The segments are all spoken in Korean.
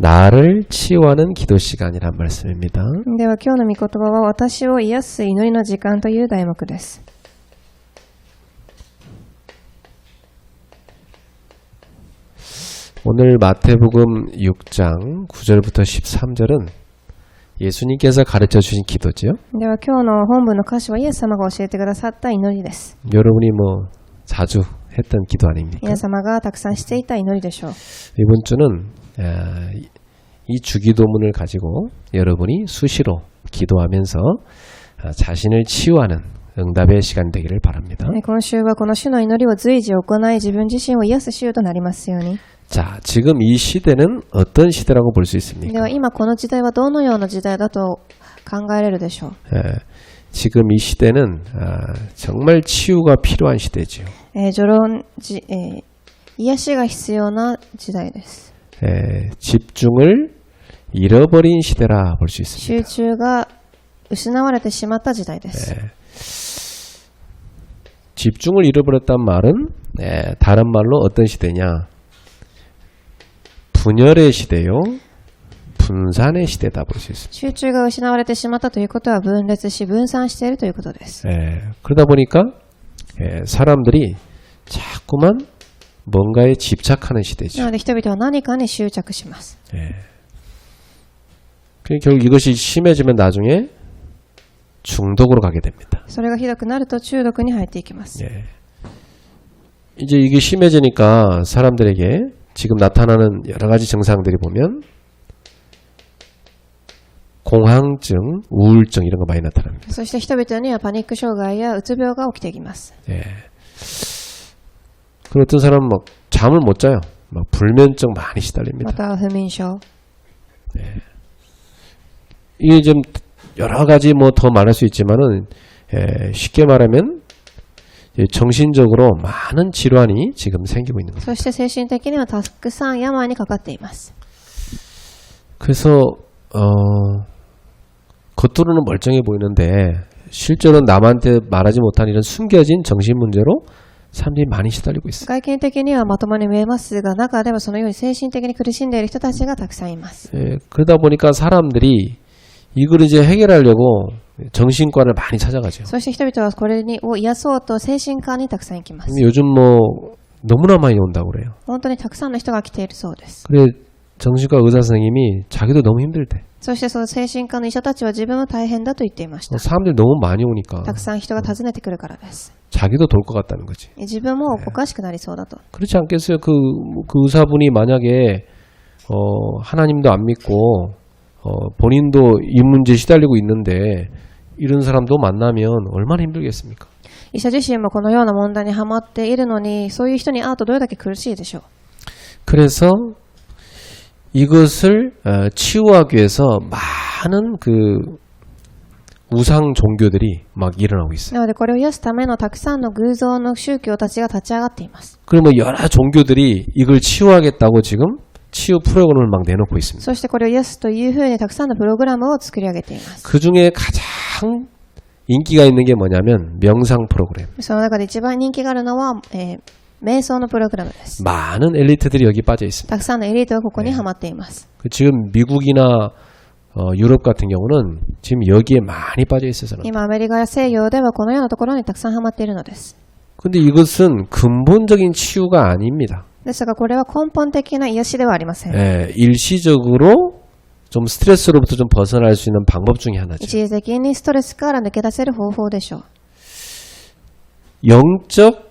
나를 치유하는 기도 시간이란 말씀입니다. では今日の御言葉は私を癒す祈りの時間という題目です。 오늘 마태복음 6장 9절부터 13절은 예수님께서 가르쳐 주신 기도지요. では今日の本文の歌詞はイエス様が教えてくださった祈りです。 여러분이 자주 했던 기도 아닙니까? 皆様がたくさんしていた祈りでしょう。 이번 주는 이 주기도문을 가지고 여러분이 수시로 기도하면서 자신을 치유하는 응답의 시간 되기를 바랍니다. 今週はこの主の祈りを随時行い自分自身を癒す週となりますように。 자, 지금 이 시대는 어떤 시대라고 볼 수 있습니까? では今この時代はどのような時代だと考えられるでしょう。 지금 이 시대는 정말 치유가 필요한 시대지요. 癒しが必要な時代です。 집중을 잃어버린 시대라 볼 수 있습니다. 集中が失われてしまった時代です。 집중을 잃어버렸단 말은 다른 말로 어떤 시대냐? 분열의 시대요. 분산의 시대다 볼 수 있습니다. 集中が失われてしまったということは分裂し分散しているということです。 그러다 보니까 사람들이 자꾸만 뭔가에 집착하는 시대죠. なので人々は何かに執着します。 결국 이것이 심해지면 나중에 중독으로 가게 됩니다. それがひどくなると中毒に入っていきます。 이제 이게 심해지니까 사람들에게 지금 나타나는 여러 가지 증상들이 보면 공황증, 우울증 이런 거 많이 나타납니다. そして人々にはパニック障害やうつ病が起きていきます。 그리고 어떤 사람은 막 잠을 못 자요. 막 불면증 많이 시달립니다. また不眠症。 이게 좀 여러 가지 더 말할 수 있지만은 쉽게 말하면 정신적으로 많은 질환이 지금 생기고 있는 겁니다. そして精神的にはたくさん病にかかっています。 그래서 겉으로는 멀쩡해 보이는데 실제로는 남한테 말하지 못한 이런 숨겨진 정신 문제로 사람들이 많이 시달리고 있어요. 外見的にはまともに見えますが中ではそのように精神的に苦しんでいる人たちがたくさんいます。 그러다 보니까 사람들이 이걸 이제 해결하려고 정신과를 많이 찾아가죠. そして人々はこれを癒そうと精神科にたくさん行きます。 근데 요즘 너무나 많이 온다고 그래요. 本当にたくさんの人が来ているそうです。 그래 정신과 의사 선생님이 자기도 너무 힘들대. そしてその精神科の医者たちは自分は大変だと言っていました。 사람들이 너무 많이 오니까 たくさん人が訪ねてくるからです。 자기도 돌 것 같다는 거지. 自分もおかしくなりそうだと。 그렇지 않겠어요? 그 의사분이 만약에 하나님도 안 믿고 본인도 이 문제에 시달리고 있는데 이런 사람도 만나면 얼마나 힘들겠습니까? 医者自身もこのような問題にはまっているのにそういう人に会うとどれだけ苦しいでしょう。 그래서 이것을 치유하기 위해서 많은 우상 종교들이 막 일어나고 있어요. なのでこれを癒すためのたくさんの偶像の宗教たちが立ち上がっています。 그러면 여러 종교들이 이걸 치유하겠다고 지금 치유 프로그램을 막 내놓고 있습니다. そしてこれを癒すというふうにたくさんのプログラムを作り上げています。 그 중에 가장 인기가 있는 게 뭐냐면 명상 프로그램. その中で一番人気があるのは、瞑想のプログラムです。 많은 엘리트들이 여기 빠져 있습니다. たくさんのエリートがここにはまっています。 지금 미국이나 유럽 같은 경우는 지금 여기에 많이 빠져 있어서. 今アメリカや西洋ではこのようなところにたくさんはまっているのです。 근데 이것은 근본적인 치유가 아닙니다. ですがこれは根本的な癒しではありません。 일시적으로 좀 스트레스로부터 좀 벗어날 수 있는 방법 중에 하나죠. 一時的にストレスから抜け出せる方法でしょう。 영적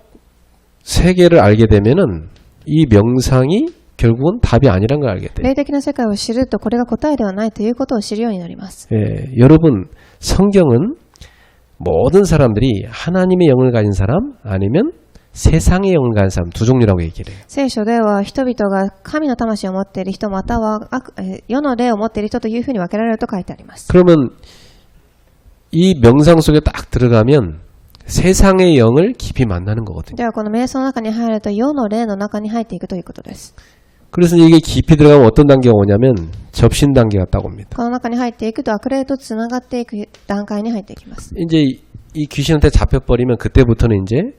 세계를 알게 되면은 이 명상이 결국은 답이 아니란 걸 알게 돼요. 霊的な世界を知るとこれが答えではないということを知るようになります。 여러분 성경은 모든 사람들이 하나님의 영을 가진 사람 아니면 세상의 영을 가진 사람 두 종류라고 얘기를 해요. 聖書では人々が神の魂を持っている人または世の霊を持っている人というふうに分けられると書いてあります。 그러면 이 명상 속에 딱 들어가면 세상의 영을 깊이 만나는 거거든요. ではこの瞑想の中に入ると世の霊の中に入っていくということです。 그래서 이게 깊이 들어가면 어떤 단계가 오냐면 접신 단계가 딱 옵니다. この中に入っていくと悪霊とつながっていく段階に入っていきます。 이제 이 귀신한테 잡혀버리면 그때부터는 이제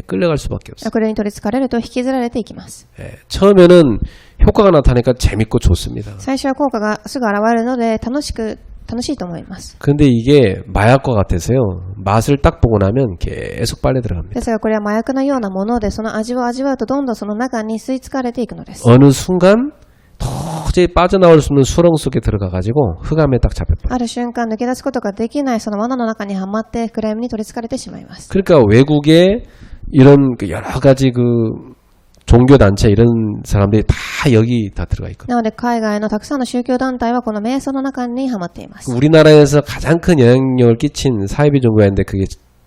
끌려갈 수밖에 없어요. 悪霊に取り憑かれると引きずられていきます。 처음에는 효과가 나타나니까 재밌고 좋습니다. 最初は効果がすぐ現れるので楽しいと思います。 근데 이게 마약과 같아서요. 맛을 딱 보고 na면 계속 빨려 들어갑니다. ですがこれは麻薬のようなもので、その味を味わうとどんどんその中に吸い付かれていくのです。 어느 순간 도저히 빠져나올 수 없는 수렁 속에 들어가가지고 흑암에 딱 잡혀버려요. ある瞬間抜け出すことができないその罠の中にはまって暗闇に取り憑かれてしまいます。 그러니까 외국에 이런 그 여러 가지 그 종교 단체 이런 사람들이 다 여기 다 들어가 있거든요. なので海外のたくさんの宗教団体はこの瞑想の中にはまっています。 우리나라에서 가장 큰 영향력을 끼친 사이비 종교인데 그게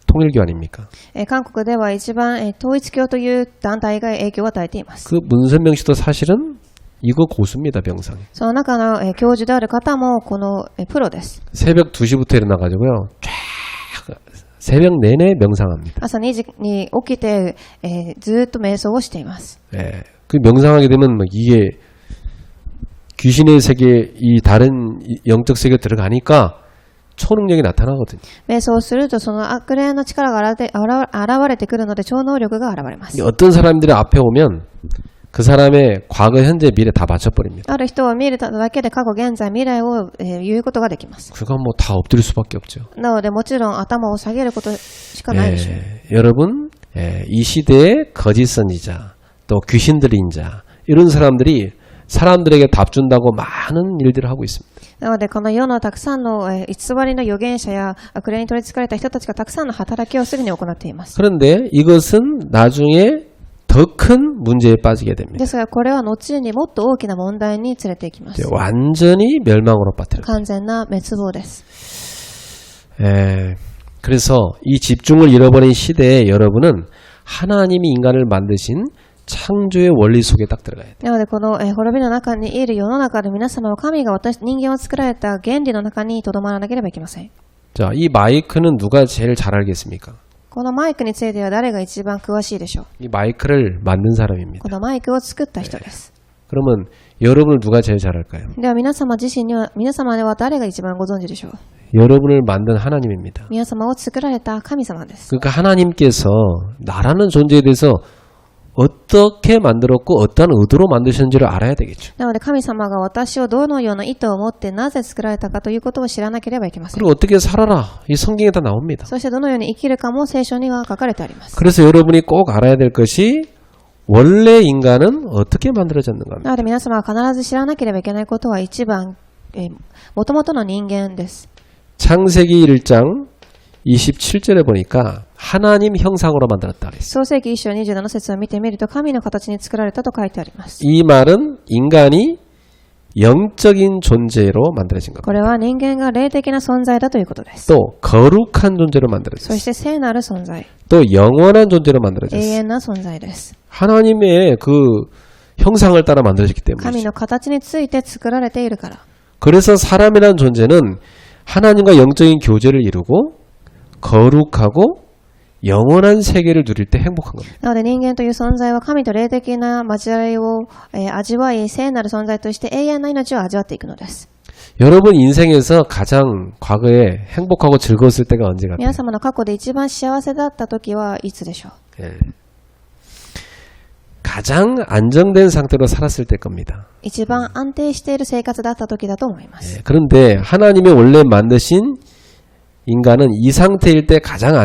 통일교 아닙니까? 韓国では一番統一教という団体が影響を与えています。 그 문선명 씨도 사실은 이거 고수입니다, 병상에. その中の教授である方もこのプロです。 새벽 2시부터 일어나가지고요. 쫙 새벽 내내 명상합니다. 朝2時に起きて、ずっと瞑想をしています。 예. 그 명상하게 되면 막 이게 귀신의 세계, 이 다른 영적 세계에 들어가니까 초능력이 나타나거든요. 瞑想をするとその悪霊の力が現れてくるので超能力が現れます。 어떤 사람들이 앞에 오면 그 사람의 과거, 현재, 미래 다 맞춰버립니다. ある人を見るだけで過去、現在、未来を言うことができます。 그건 뭐 다 엎드릴 수밖에 없죠. なのでもちろん頭を下げることしかないでしょう。 여러분, 이 시대의 거짓 선지자, 또 귀신들인 자, 이런 사람들이 사람들에게 답 준다고 많은 일들을 하고 있습니다. なのでこの世のたくさんの偽りの預言者や悪霊に取り憑かれた人たちがたくさんの働きをすでに行っています。 그런데 이것은 나중에 더 큰 문제에 빠지게 됩니다. ですがこれは後にもっと大きな問題に連れて行きます。 완전히 멸망으로 빠뜨려요. 完全な滅亡です。 그래서 이 집중을 잃어버린 시대에 여러분은 하나님이 인간을 만드신 창조의 원리 속에 딱 들어가야 돼요. なのでこの滅びの中にいる世の中で皆様は神が人間を作られた原理の中にとどまらなければいけません。 자, 이 마이크는 누가 제일 잘 알겠습니까? このマイクについては誰が一番詳しいでしょう。 이 마이크를 만든 사람입니다. このマイクを作った人です。 그러면 여러분을 누가 제일 잘 알까요? では皆様では誰が一番ご存知でしょう。 여러분을 만든 하나님입니다. 皆様を作られた神様です。 그러니까 하나님께서 나라는 존재에 대해서 어떻게 만들었고 어떤 의도로 만드셨는지를 알아야 되겠죠. なので神様が私をどのような意図を持ってなぜ作られたかということを知らなければいけません。 그리고 어떻게 살아라. 이 성경에 다 나옵니다. そしてどのように生きるかも聖書には書かれてあります。 그래서 여러분이 꼭 알아야 될 것이 원래 인간은 어떻게 만들어졌는가. なので皆様は必ず知らなければいけないことは一番、元々の人間です。 창세기 1장 27절에 보니까 하나님 형상으로 만들었다 그랬어요. 創世記1章27節を見てみると神の形に作られたと書いてあります。 이 말은 인간이 영적인 존재로 만들어진 겁니다. これは人間が霊的な存在だということです。 또 거룩한 존재로 そ 만들어졌어요. して聖なる存在、 또 영원한 존재로 永 만들어졌어요. 遠な存在です。 하나님의 그 형상을 따라 만들어졌기 神 때문이죠. の形について作られているから。 그래서 사람이라는 존재는 하나님과 영적인 교제를 이루고 거룩하고 영원한 세계를 누릴 때 행복한 겁니다. なので人間という存在は神と霊的な交わりを、味わい、聖なる存在として永遠な命を味わっていくのです。 여러분 인생에서 가장 과거에 행복하고 즐거웠을 때가 언제 같아요? 皆様の過去で一番幸せだった時はいつでしょう。 예. 가장 안정된 상태로 살았을 때 겁니다. 一番安定している生活だった時だと思います。 예. 그런데 하나님이 원래 만드신 인간은 이 상태일 때 가장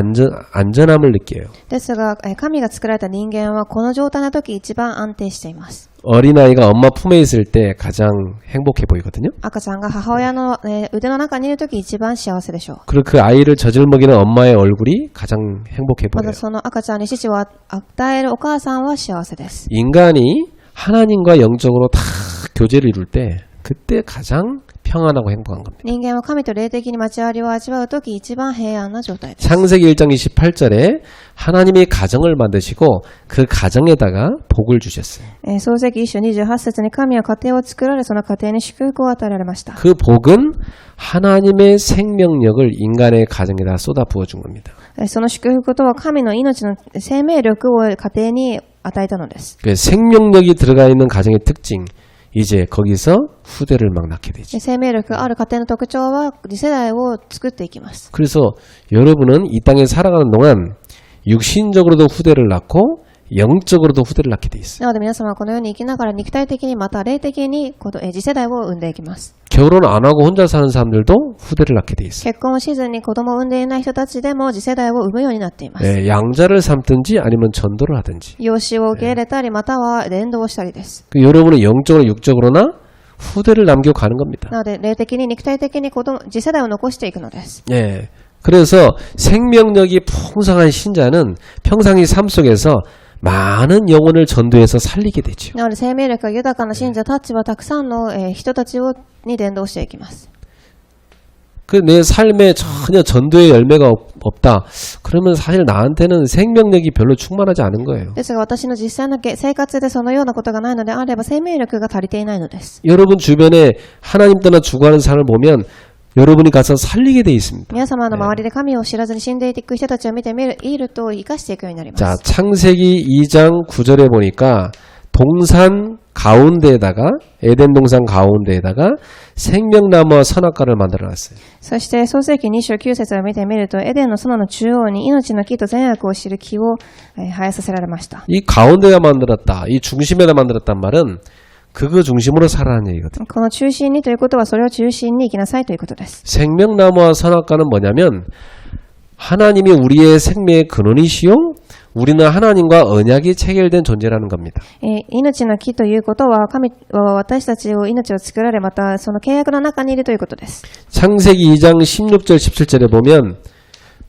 안전함을 느껴요. ですが、神が作られた人間はこの状態の時一番安定しています。 어린아이가 엄마 품에 있을 때 가장 행복해 보이거든요. 赤ちゃんが母親の、腕の中にいる時一番幸せでしょう。 그리고 그 아이를 젖을 먹이는 엄마의 얼굴이 가장 행복해 ま 보여요. たその赤ちゃんに乳を与えるお母さんは幸せです。 인간이 하나님과 영적으로 다 교제를 이룰 때 그때 가장 평안하고 행복한 겁니다. 人間は神と霊的に交わりを味わうとき一番平安な状態です。 창세기 1장 28절에 하나님이 가정을 만드시고 그 가정에다가 복을 주셨어요. 創世記1章28節に神は家庭を作られ、その家庭に祝福を与えられました。 그 복은 하나님의 생명력을 인간의 가정에다 쏟아 부어준 겁니다. その祝福とは神の命の生命力を家庭に与えたのです。 그 생명력이 들어가 있는 가정의 특징, 이제 거기서 후대를 막 낳게 되지. 生命力ある家庭の特徴は次世代を作っていきます。 그래서 여러분은 이 땅에 살아가는 동안 육신적으로도 후대를 낳고 영적으로도 후대를 낳게 돼 있어요. なので皆様はこのように生きながら肉体的にまた霊的に次世代を生んでいきます。 결혼 안 하고 혼자 사는 사람들도 후대를 낳게 돼 있어요. 結婚をしずに子供を産んでいない人たちでも次世代を生むようになっています。 양자를 삼든지 아니면 전도를 하든지. 養子を受け入れたりまたは伝道をしたりです。 여러분은 영적으로 육적으로나 후대를 남겨가는 겁니다. なので霊的に肉体的に次世代を残していくのです。 예. 그래서 생명력이 풍성한 신자는 평상시 삶 속에서 많은 영혼을 전도해서 살리게 되죠. なので生命力が豊かな信者たちはたくさんの人たちに伝道していきます。 그 내 삶에 전혀 전도의 열매가 없다. 그러면 사실 나한테는 생명력이 별로 충만하지 않은 거예요. ですが私の実際の生活でそのようなことがないのであれば生命力が足りていないのです。 여러분 주변에 하나님 떠나 죽어가는 사람을 보면 여러분이 가서 살리게 돼 있습니다. 皆様の周りで神を知らずに死んでいく人たちを見てみると生かしていくようになりま 자, す。 창세기 2장 9절에 보니까 동산 가운데에다가 에덴 동산 가운데에다가 생명나무와 선악과를 만들어 놨어요. そして創世記29節を見てみるとエデンの園の中央に命の木と善悪を知る木を生えさせられました。 이 가운데가 만들었다. 이 중심에다 만들었단 말은 그거 중심으로 살아라는 얘기거든요. この中心にということはそれを中心に生きなさいということです。 생명나무와 선악과는 뭐냐면 하나님이 우리의 생명의 근원이시요 우리는 하나님과 언약이 체결된 존재라는 겁니다. 命の木ということは神は私たちを命を作られまたその契約の中にいるということです。 창세기 2장 16절 17절에 보면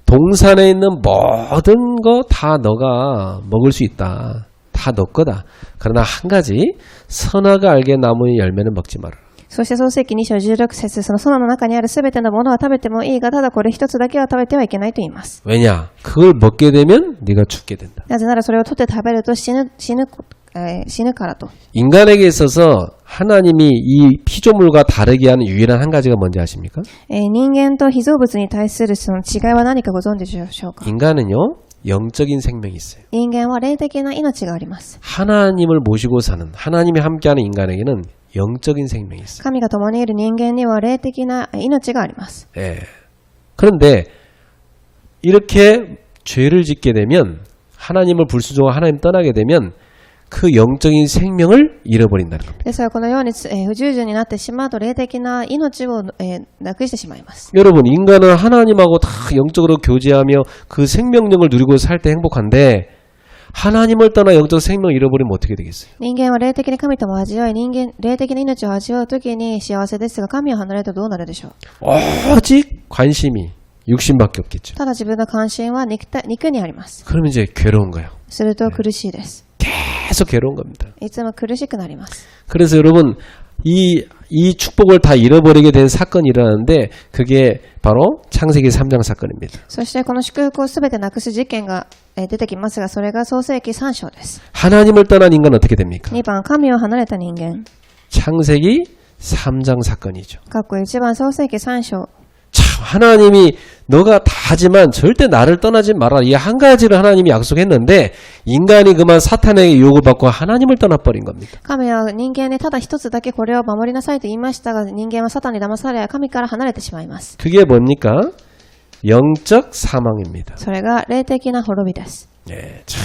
동산에 있는 모든 거 다 너가 먹을 수 있다. 다 너 거다. 그러나 한 가지 선악을 알게 나무의 열매는 먹지 마라. そして創世記2章16節その園の中にあるすべてのものは食べてもいいがただこれ一つだけは食べてはいけないと言います。 왜냐? 그걸 먹게 되면 네가 죽게 된다. なぜならそれを取って食べると死ぬからと。 인간에게 있어서 하나님이 이 피조물과 다르게 하는 유일한 한 가지가 뭔지 아십니까? 人間と被造物に対するその違いは何かご存知でしょうか。 인간은요 영적인 생명이 있어요. 人間は霊的な命があります。 하나님을 모시고 사는 하나님이 함께하는 인간에게는 영적인 생명이 있어요. 神が共にいる人間には霊的な命があります。 예. 그런데 이렇게 죄를 짓게 되면 하나님을 불순종하고 하나님 떠나게 되면 그 영적인 생명을 잃어버린다는 겁니다. ですからこのように不従順になってしまうと霊的な命をなくしてしまいます。 여러분 인간은 하나님하고 다 영적으로 교제하며 그 생명력을 누리고 살 때 행복한데 하나님을 떠나 영적 생명을 잃어버리면 어떻게 되겠어요? 人間は霊的に神とも味わい霊的な命を味わうときに幸せですが神を離れるとどうなるでしょう。 오직 관심이 육신밖에 없겠죠. ただ自分の関心は肉にあります。 그러면 이제 괴로운 거예요. すると苦しいです。 계속 괴로운 겁니다. いつも苦しくなります。 그래서 여러분 이 축복을 다 잃어버리게 된 사건이 일어나는데 그게 바로 창세기 3장 사건입니다. そしてこの祝福をすべてなくす事件が出てきますがそれが創世記3章です。 하나님을 떠난 인간은 어떻게 됩니까? 2番神を離れた人間。 창세기 3장 사건이죠. 1番創世記3章。 참 하나님이 너가 다 하지만 절대 나를 떠나지 마라. 이 한 가지를 하나님이 약속했는데 인간이 그만 사탄에게 유혹을 받고 하나님을 떠나버린 겁니다. 神は人間にただ一つだけこれを守りなさいと言いましたが人間はサタンに騙され神から離れてしまいます。 그게 뭡니까? 영적 사망입니다. それが霊的な滅びです。 예, 참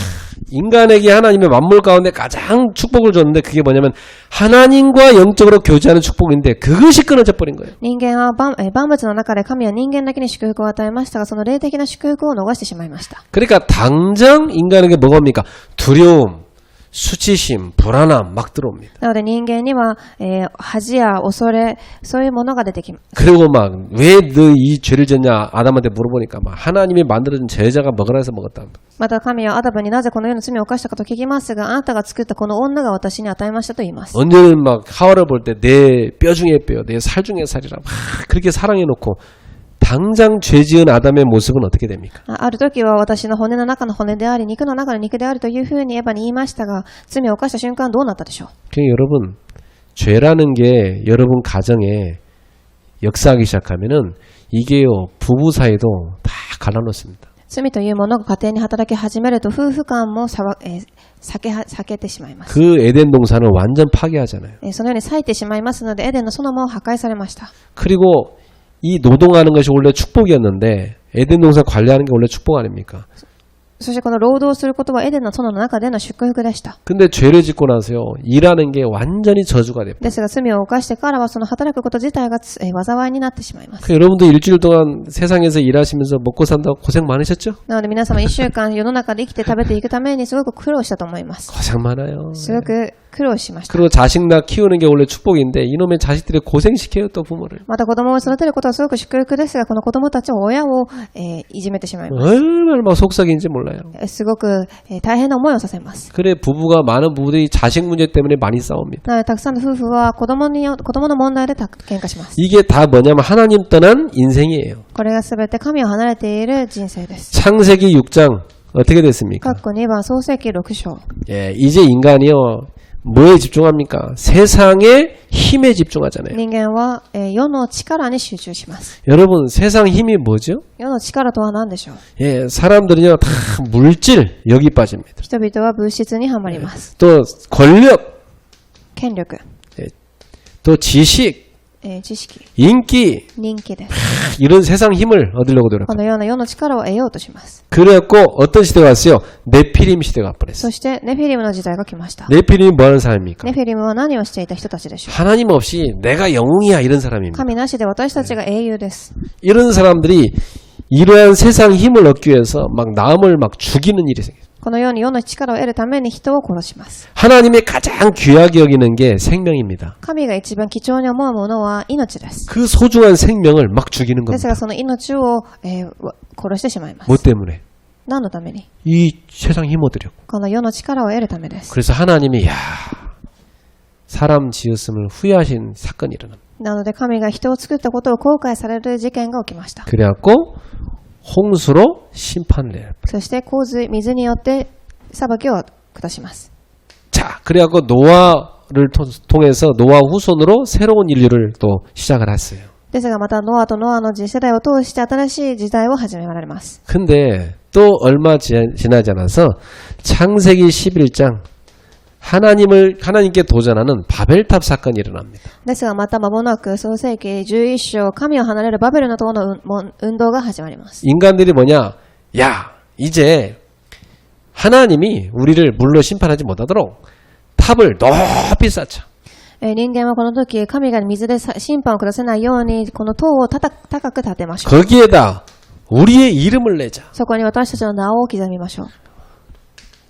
인간에게 하나님의 만물 가운데 가장 축복을 줬는데 그게 뭐냐면 하나님과 영적으로 교제하는 축복인데 그것이 끊어져 버린 거예요. 人間は万物の中で神は人間だけに祝福を与えましたがその霊的な祝福を逃してしまいました。 그러니까 당장 인간에게 뭐가 옵니까? 두려움, 수치심, 불안함 막 들어옵니다. なので人間には、恥や恐れそういうものが出てきます。 그리고 막 왜 너 이 죄를 졌냐 아담한테 물어보니까 막 하나님이 만들어준 제자가 먹으라 해서 먹었다. また神はアダムになぜこのような罪を犯したかと聞きますがあなたが作ったこの女が私に与えましたと言います。 언제는 막 하와를 볼 때 내 뼈 중에 뼈, 내 살 중에 살이라 막 그렇게 사랑해놓고 당장 죄 지은 아담의 모습은 어떻게 됩니까? ある時は私の骨の中の骨であり肉の中の肉であるというふうにエヴァに言いましたが罪を犯した瞬間どうなったでしょう。 그러니까 여러분 죄라는 게 여러분 가정에 역사하기 시작하면은 이게요 부부 사이도 다 갈라놓습니다. 罪というものが家庭に働き始めると夫婦間も避けてしまいます。 그 에덴 동산을 완전 파괴하잖아요. そのように裂いてしまいますのでエデンの園も破壊されました。 그리고 이 노동하는 것이 원래 축복이었는데 에덴 동산 관리하는 게 원래 축복 아닙니까? そしてこの労働することはエデンの園の中での祝福でした。 근데 죄를 짓고 나서요, 일하는 게 완전히 저주가 됩니다. ですが罪を犯してからはその働くこと自体が災いになってしまいます。 여러분도 일주일 동안 세상에서 일하시면서 먹고 산다고 고생 많으셨죠? なので皆様1週間世の中で生きて食べていくためにすごく苦労したと思います。 고생 많아요. すごく苦労しました。 그리고 자식 낳 키우는 게 원래 축복인데 이놈의 자식들이 고생시켜요, 또 부모를. また子供を育てることはすごく祝福ですが、この子供たちは親を、いじめてしまいます。 얼마나 막 속삭인지 몰라요. すごく、大変な思いをさせます。 그래 부부가 많은 부부들이 자식 문제 때문에 많이 싸웁니다. なのでたくさんの夫婦は子供の問題で喧嘩します。 이게 다 뭐냐면 하나님 떠난 인생이에요. これがすべて神を離れている人生です。 창세기 6장 어떻게 됐습니까? 括弧2番創世記6章。 예, 이제 인간이요 뭐에 집중합니까? 세상의 힘에 집중하잖아요. 人間は、世の力に集中します。 여러분 세상 힘이 뭐죠? 世の力とは何でしょう。 예, 사람들은요 다 물질 여기 빠집니다. 人々は物質にはまります。 또 권력, 権力、 또 지식, 知識、 인기 人気です。 이런 세상 힘을 얻으려고 こ 노력합니다. のような世の力を得ようとします。 그래갖고 어떤 시대가 왔어요? 네피림 시대가 와버렸어요. そしてネフィリムの時代が来ました。 네피림이 뭐하는 사람입니까? ネフィリムは何をしていた人たちでしょう。 하나님 없이 내가 영웅이야 이런 사람입니다. 神なしで私たちが英雄です。 이런 사람들이 이러한 세상 힘을 얻기 위해서 막 남을 막 죽이는 일이 생겨요. このように世の力を得るために人を殺します。 하나님의 가장 귀하게 여기는 게 생명입니다. 神が一番貴重に思うものは命です。 그 소중한 생명을 막 죽이는 です 겁니다. がその命を、殺してしまいます。 뭐 때문에? 何のために？ 이 세상 힘 얻으려고. この世の力を得るためです。 그래서 하나님이 사람 지었음을 후회하신 사건이 일어납니다. なので神が人を作ったことを後悔される事件が起きました。 그래갖고 홍수로 심판을 해요. そして洪水、水によって裁きを下します。 자, 그래갖고 노아를 통해서 노아 후손으로 새로운 인류를 또 시작을 했어요. ですがまたノアとノアの次世代を通して新しい時代を始められます。 근데 또 얼마 지나지 않아서 창세기 11장 하나님께 도전하는 바벨탑 사건이 일어납니다. ですがまた間もなく創世記11章、神を離れるバベルの塔の運動が始まります。 인간들이 뭐냐? 야, 이제 하나님이 우리를 물로 심판하지 못하도록 탑을 높이 쌓자. 人間はこの時、神が水で審判を下せないように、この塔を高く建てましょう。 거기에다 우리의 이름을 내자. そこに私たちの名を刻みましょう。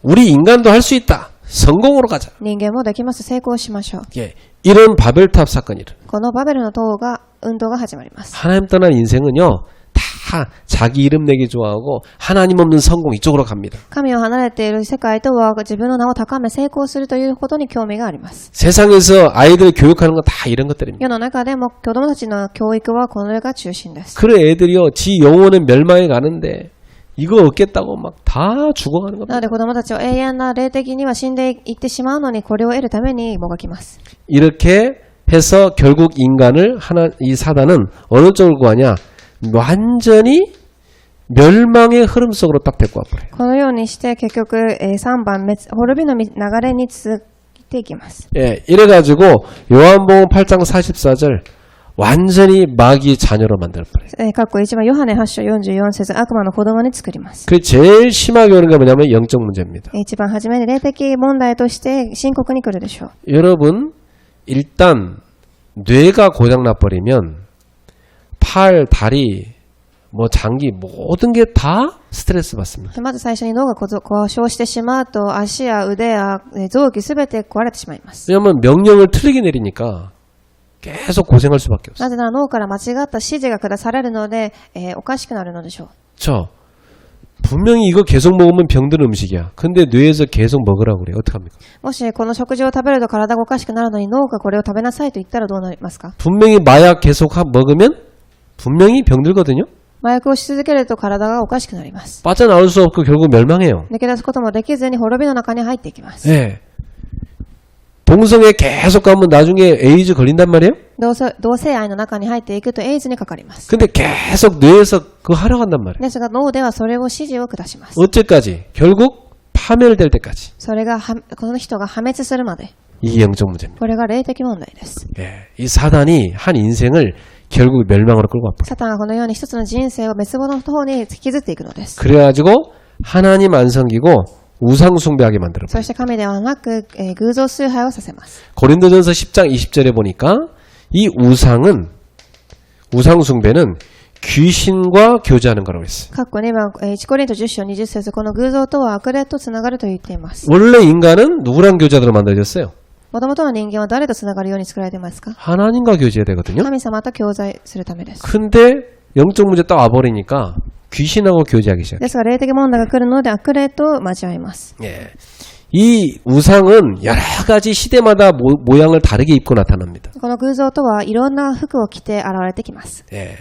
우리 인간도 할 수 있다. 성공으로 가자. 人間もできます。成功しましょう。 예, 이런 바벨탑 사건이 일어나. このバベルの塔が、運動が始まります。 하나님 떠난 인생은요. 다 자기 이름 내기 좋아하고 하나님 없는 성공 이쪽으로 갑니다. 神を離れている世界とは自分の名を高め成功するということに興味があります。 세상에서 아이들 교육하는 건 다 이런 것들입니다. 世の中でも子供たちの教育はこれが中心です。 그래 애들이요. 지 영혼은 멸망해 가는데 이거 얻겠다고 막 다 죽어가는 な 겁니다. ので子供たちは永遠な霊的には死んでいってしまうのにこれを得るためにもがきます。 이렇게 해서 결국 인간을 이 사단은 어느 쪽으로 가냐? 완전히 멸망의 흐름 속으로 딱 데리고 와버려요. このようにして結局3番滅びの流れに続いていきます。 예, 이래가지고 요한복음 8장 44절 완전히 마귀 자녀로 만들어버려요. 括弧1番ヨハネ8章44節悪魔の子供に作ります。 그 제일 심하게 오는 게 뭐냐면 영적 문제입니다. 一番初めに霊的問題として深刻に来るでしょう。 여러분 일단 뇌가 고장나버리면 팔, 다리, 뭐 장기 모든 게 다 스트레스 받습니다. まず最初に脳が故障してしまうと足や腕や臓器すべて壊れてしまいます。 왜냐하면 명령을 틀리게 내리니까 계속 고생할 수밖에 없어요. なぜなら脳から間違った指示が下されるので、おかしくなるのでしょう。 분명히 이거 계속 먹으면 병드는 음식이야. 근데 뇌에서 계속 먹으라고 그래. 어떡합니까? もしこの食事を食べると体がおかしくなるのに脳がこれを食べなさいと言ったらどうなりますか？ 분명히 마약 계속 먹으면 분명히 병들거든요. 麻薬をし続けると体がおかしくなります。 빠져나올 수 없고 결국 멸망해요. 抜け出すこともできずに滅びの中に入っていきます。 네. 동성애 계속 가면 나중에 에이즈 걸린단 말이에요? 同性愛の中に入っていくとエイズにかかります。 근데 계속 뇌에서 그거 하려고 한단 말이에요. ですが脳ではそれを指示を下します。 어째까지? 결국 파멸될 때까지. それがこの人が破滅するまで。 이게 영적 문제입니다. これが霊的問題です。 예, 이 사단이 한 인생을 결국 멸망으로 끌고 와버려요. サタンはこのように一つの人生を滅亡の方に引きずっていくのです。 그래가지고 하나님 안 섬기고 우상 숭배하게 만들어. そして神ではなく、偶像崇拝をさせます。 고린도전서 10장 20절에 보니까 이 우상 숭배는 귀신과 교제하는 거라고 했어요. 過去2番、1コリント10章20節、この偶像とは悪霊とつながると言っています。 원래 인간은 누구랑 교제하도록 만들어졌어요? もともとの人間は誰とつながるように作られていますか？ 하나님과 교제해야 되거든요. 神様と共在するためです。 근데 영적 문제 딱 와버리니까 귀신하고 교제하기 시작해요. ですが霊的問題が来るので悪霊と交わります。 예. 이 우상은 여러 가지 시대마다 모양을 다르게 입고 나타납니다. この偶像とはいろんな服を着て現れてきます。 예.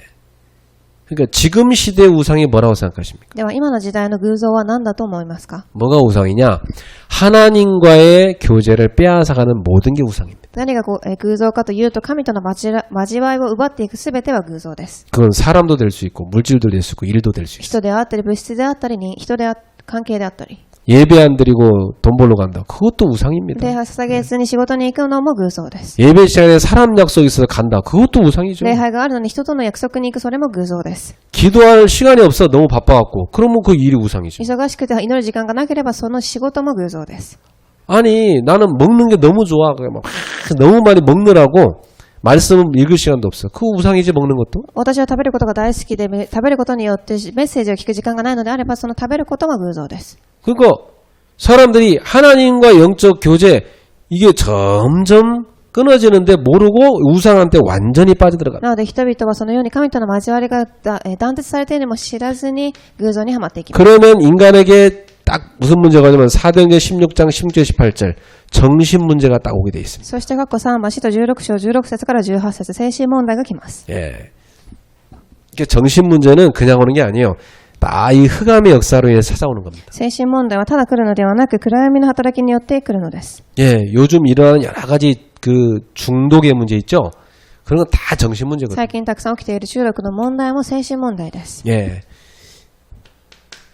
그러니까 지금 시대 우상이 뭐라고 생각하십니까? では今の時代の偶像は何だと思いますか？ 뭐가 우상이냐? 하나님과의 교제를 빼앗아가는 모든 게 우상입니다. 何が偶像かというと、神との交わりを奪っていくすべては偶像です。 그건 사람도 될 수 있고 물질도 될 수 있고 일도 될 수 있어요. 人であったり物質であったりに関係であったり、 예배 안 드리고 돈 벌러 간다. 그것도 우상입니다. 礼拝捧げずに仕事に行くのも偶像です。 예배 시간에 사람 약속이 있어서 간다. 그것도 우상이죠. 礼拝があるのに人との約束に行く、それも偶像です。 기도할 시간이 없어. 너무 바빠갖고. 그러면 그 일이 우상이죠. 忙しくて祈る時間がなければその仕事も偶像です。 아니 나는 먹는 게 너무 좋아. 막 너무 많이 먹느라고 말씀 읽을 시간도 없어. 그거 우상이지 먹는 것도. 私は食べることが大好きで、食べることによってメッセージを聞く時間がないのであれば、その食べることも偶像です。 그러니까 사람들이 하나님과 영적 교제 이게 점점 끊어지는데 모르고 우상한테 완전히 빠져들어가. なので人々はそのように神との交わりが断絶されているのも知らずに偶像にはまっていきます。 그러면 인간에게 딱 무슨 문제가 오냐면 사도행전 16장 16절 18절 정신 문제가 딱 오게 돼 있습니다. そして過去3番使徒16章16節から18節、精神問題が来ます。 예. 이게 정신 문제는 그냥 오는 게 아니에요. 다 이 흑암의 역사로 인해서 찾아오는 겁니다. 精神問題はただ来るのではなく、暗闇の働きによって来るのです。 예, 요즘 일어나는 여러 가지 그 중독의 문제 있죠. 그런 건 다 정신 문제거든요. 最近たくさん起きている中毒の問題も精神問題です。 예.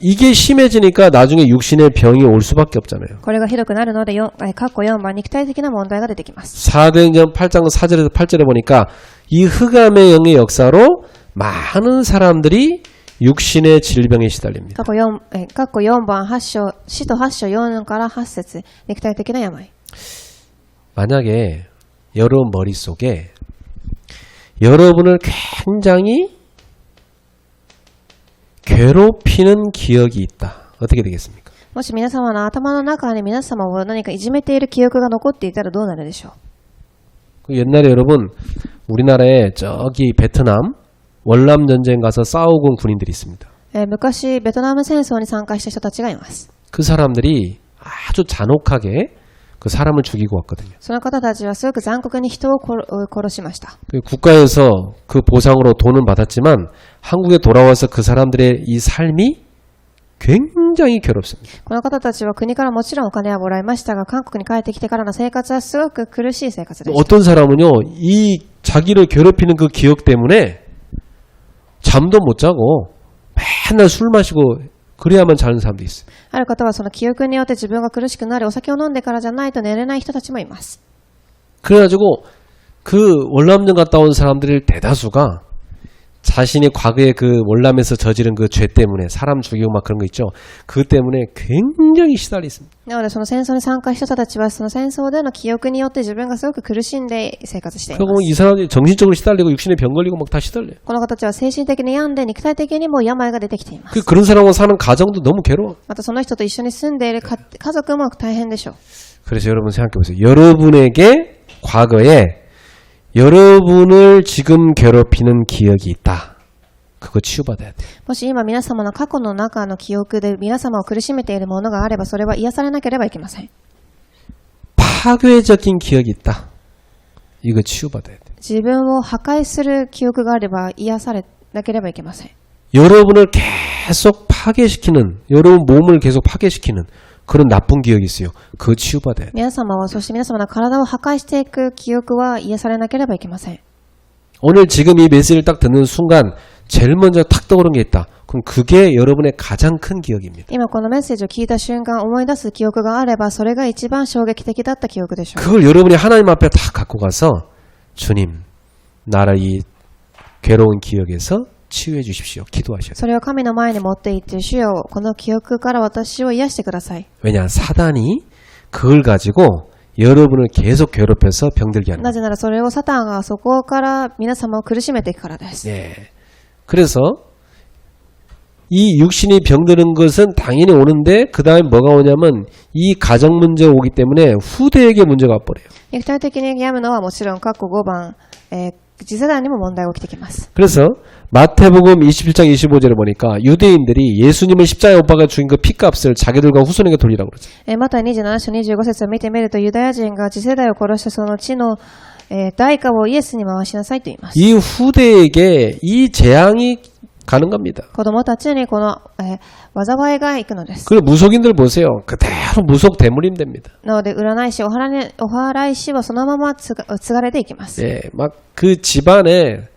이게 심해지니까 나중에 육신의 병이 올 수밖에 없잖아요. これがひどくなるので、過去4番肉体的な問題が出てきます。 사도행전 8장 4절에서 8절에 보니까 이 흑암의 영의 역사로 많은 사람들이 육신의 질병에 시달립니다. 過去4番8章、使徒8章4から8節、肉体的な病。 만약에 여러분 머릿속에 여러분을 굉장히 괴롭히는 기억이 있다. 어떻게 되겠습니까? もし皆様の頭の中に皆様を何かいじめている記憶が残っていたらどうなるでしょう？ 옛날에 여러분 우리나라에 저기 베트남 월남 전쟁 가서 싸우고 온 군인들이 있습니다. 昔ベトナム戦争に参加した人たちがいます。 그 사람들이 아주 잔혹하게 그 사람을 죽이고 왔거든요. その方たちはすごく残酷に人を殺しました。 그 국가에서 그 보상으로 돈은 받았지만 한국에 돌아와서 그 사람들의 이 삶이 굉장히 괴롭습니다. この方たちは国からもちろんお金はもらいましたが、韓国に帰ってきてからの生活はすごく苦しい生活でした。 어떤 사람은요, 이 자기를 괴롭히는 그 기억 때문에 잠도 못 자고 맨날 술 마시고 그래야만 자는 사람도 있어요. ある方はその記憶によって自分が苦しくなり、お酒を飲んでからじゃないと寝れない人たちもいます。 그래가지고 그 월남전 갔다 온 사람들의 대다수가 자신이 과거에 그 월남에서 저지른 그 죄 때문에 사람 죽이고 막 그런 거 있죠. 그 때문에 굉장히 시달리 있습니다. なのでその戦争に参加した人たちはその戦争での記憶によって自分がすごく苦しんで生活していま 그리고 す。 이 사람들이 정신적으로 시달리고 육신에 병 걸리고 막 다 시달려요. この方たちは精神的に病んで肉体的にも病が出てきています。 그런 사람하고 사는 가정도 너무 괴로워. またその人と一緒に住んでいる家族も大変でしょう。 그래서 여러분 생각해 보세요. 여러분에게 과거에 여러분을 지금 괴롭히는 기억이 있다. 그거 치유받아야 돼. もし今皆様の過去の中の記憶で皆様を苦しめているものがあれば、それは癒されなければいけません。 파괴적인 기억이 있다. 이거 치유받아야 돼. 自分を破壊する記憶があれば癒されなければいけません。 여러분을 계속 파괴시키는, 여러분 몸을 계속 파괴시키는 그런 나쁜 기억이 있어요. 그거 치유받아야 돼. 皆様は、そして皆様の体を破壊していく記憶は癒されなければいけません。 오늘 지금 이 메시지를 딱 듣는 순간 제일 먼저 탁 떠오르는 게 있다. 그럼 그게 여러분의 가장 큰 기억입니다. 今このメッセージを聞いた瞬間思い出す記憶があれば、それが一番衝撃的だった記憶でしょう。 그걸 여러분이 하나님 앞에 다 갖고 가서 주님, 나를 이 괴로운 기억에서 치유해 주십시오. 기도하셔야 돼요. それを神の前に持って行って、主よ、この記憶から私を癒してください。 왜냐? 사단이 그걸 가지고 여러분을 계속 괴롭혀서 병들게 하는 なぜならそれをサタンがそこから皆様を苦しめていくからです。 예. 그래서 이 육신이 병드는 것은 당연히 오는데 그 다음에 뭐가 오냐면 이 가정 문제가 오기 때문에 후대에게 문제가 와버려요. 肉体的に病むのはもちろん、括弧5番、次世代にも問題が起きてきます。 그래서 마태복음 27장 25절에 보니까 유대인들이 예수님을 십자가에 못 박아 죽인 그 피값을 자기들과 후손에게 돌리라고 그러죠. また27章25節を見てみると、ユダヤ人が次世代を殺したその地の、代価をイエスに回しなさいと言います。 이 후대에게 이 재앙이 가는 겁니다. 子供たちにこの、災いが行くのです。 그리고 무속인들 보세요. 그대로 무속 대물림 됩니다. なので、占い師、お祓い師はそのまま継がれていきます。 예, 막 그 집안에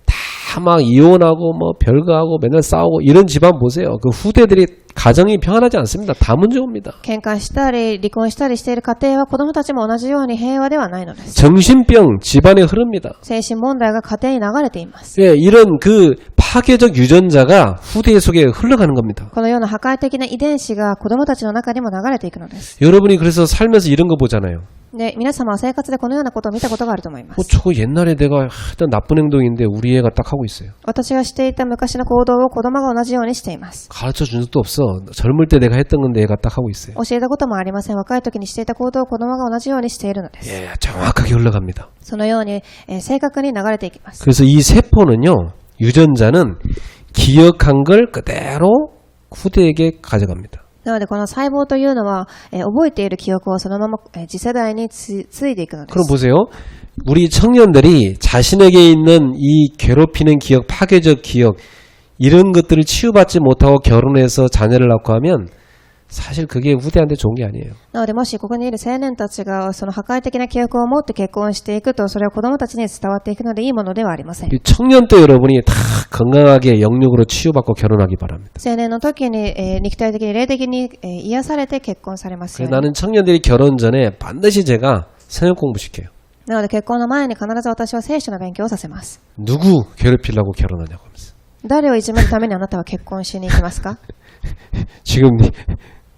다 막 이혼하고 뭐 별거하고 맨날 싸우고 이런 집안 보세요. 그 후대들이 가정이 평안하지 않습니다. 다 문제 옵니다. 喧嘩したり、離婚したりしている家庭は子供たちも同じように平和ではないのです。 정신병 집안에 흐릅니다. 精神問題が家庭に流れています。 예, 이런 그 파괴적 유전자가 후대 속에 흘러가는 겁니다. このような破壊的な遺伝子が子供たちの中にも流れていくのです。 여러분이 그래서 살면서 이런 거 보잖아요. で、皆様は生活でこのようなことを見たことがあると思います。 저거 옛날에 내가 하던 나쁜 행동인데 우리 애가 딱 하고 있어요. 私がしていた昔の行動を子供が同じようにしています。 가르쳐 준 적도 없어. 젊을 때 내가 했던 건데 애가 딱 하고 있어요. 教えたこともありません。若い時にしていた行動を子供が同じようにしているのです。 예, 정확하게 흘러갑니다. そのように、正確に流れていきます。 그래서 이 세포는요, 유전자는 기억한 걸 그대로 후대에게 가져갑니다. なので、この細胞というのは、覚えている記憶をそのまま、次世代に継いでいくのです。 그럼 보세요. 우리 청년들이 자신에게 있는 이 괴롭히는 기억, 파괴적 기억 이런 것들을 치유받지 못하고 결혼해서 자녀를 낳고 하면 사실 그게 후대한테 좋은 게 아니에요. なので、もしここにいる青年たちがその破壊的な記憶を持って結婚していくと、それは子供たちに伝わっていくのでいいものではありません。 이 청년 때 여러분이 다 건강하게 영육으로 치유받고 결혼하기 바랍니다. 青年の時に、肉体的に霊的に、癒されて結婚されますように。 나는 청년들이 결혼 전에 반드시 제가 성역 공부시켜요. なので、結婚の前に必ず私は聖書の勉強をさせます。 누구 괴롭히려고 결혼하냐고 하면서. 誰をいじめるためにあなたは結婚しに行きますか？ 지금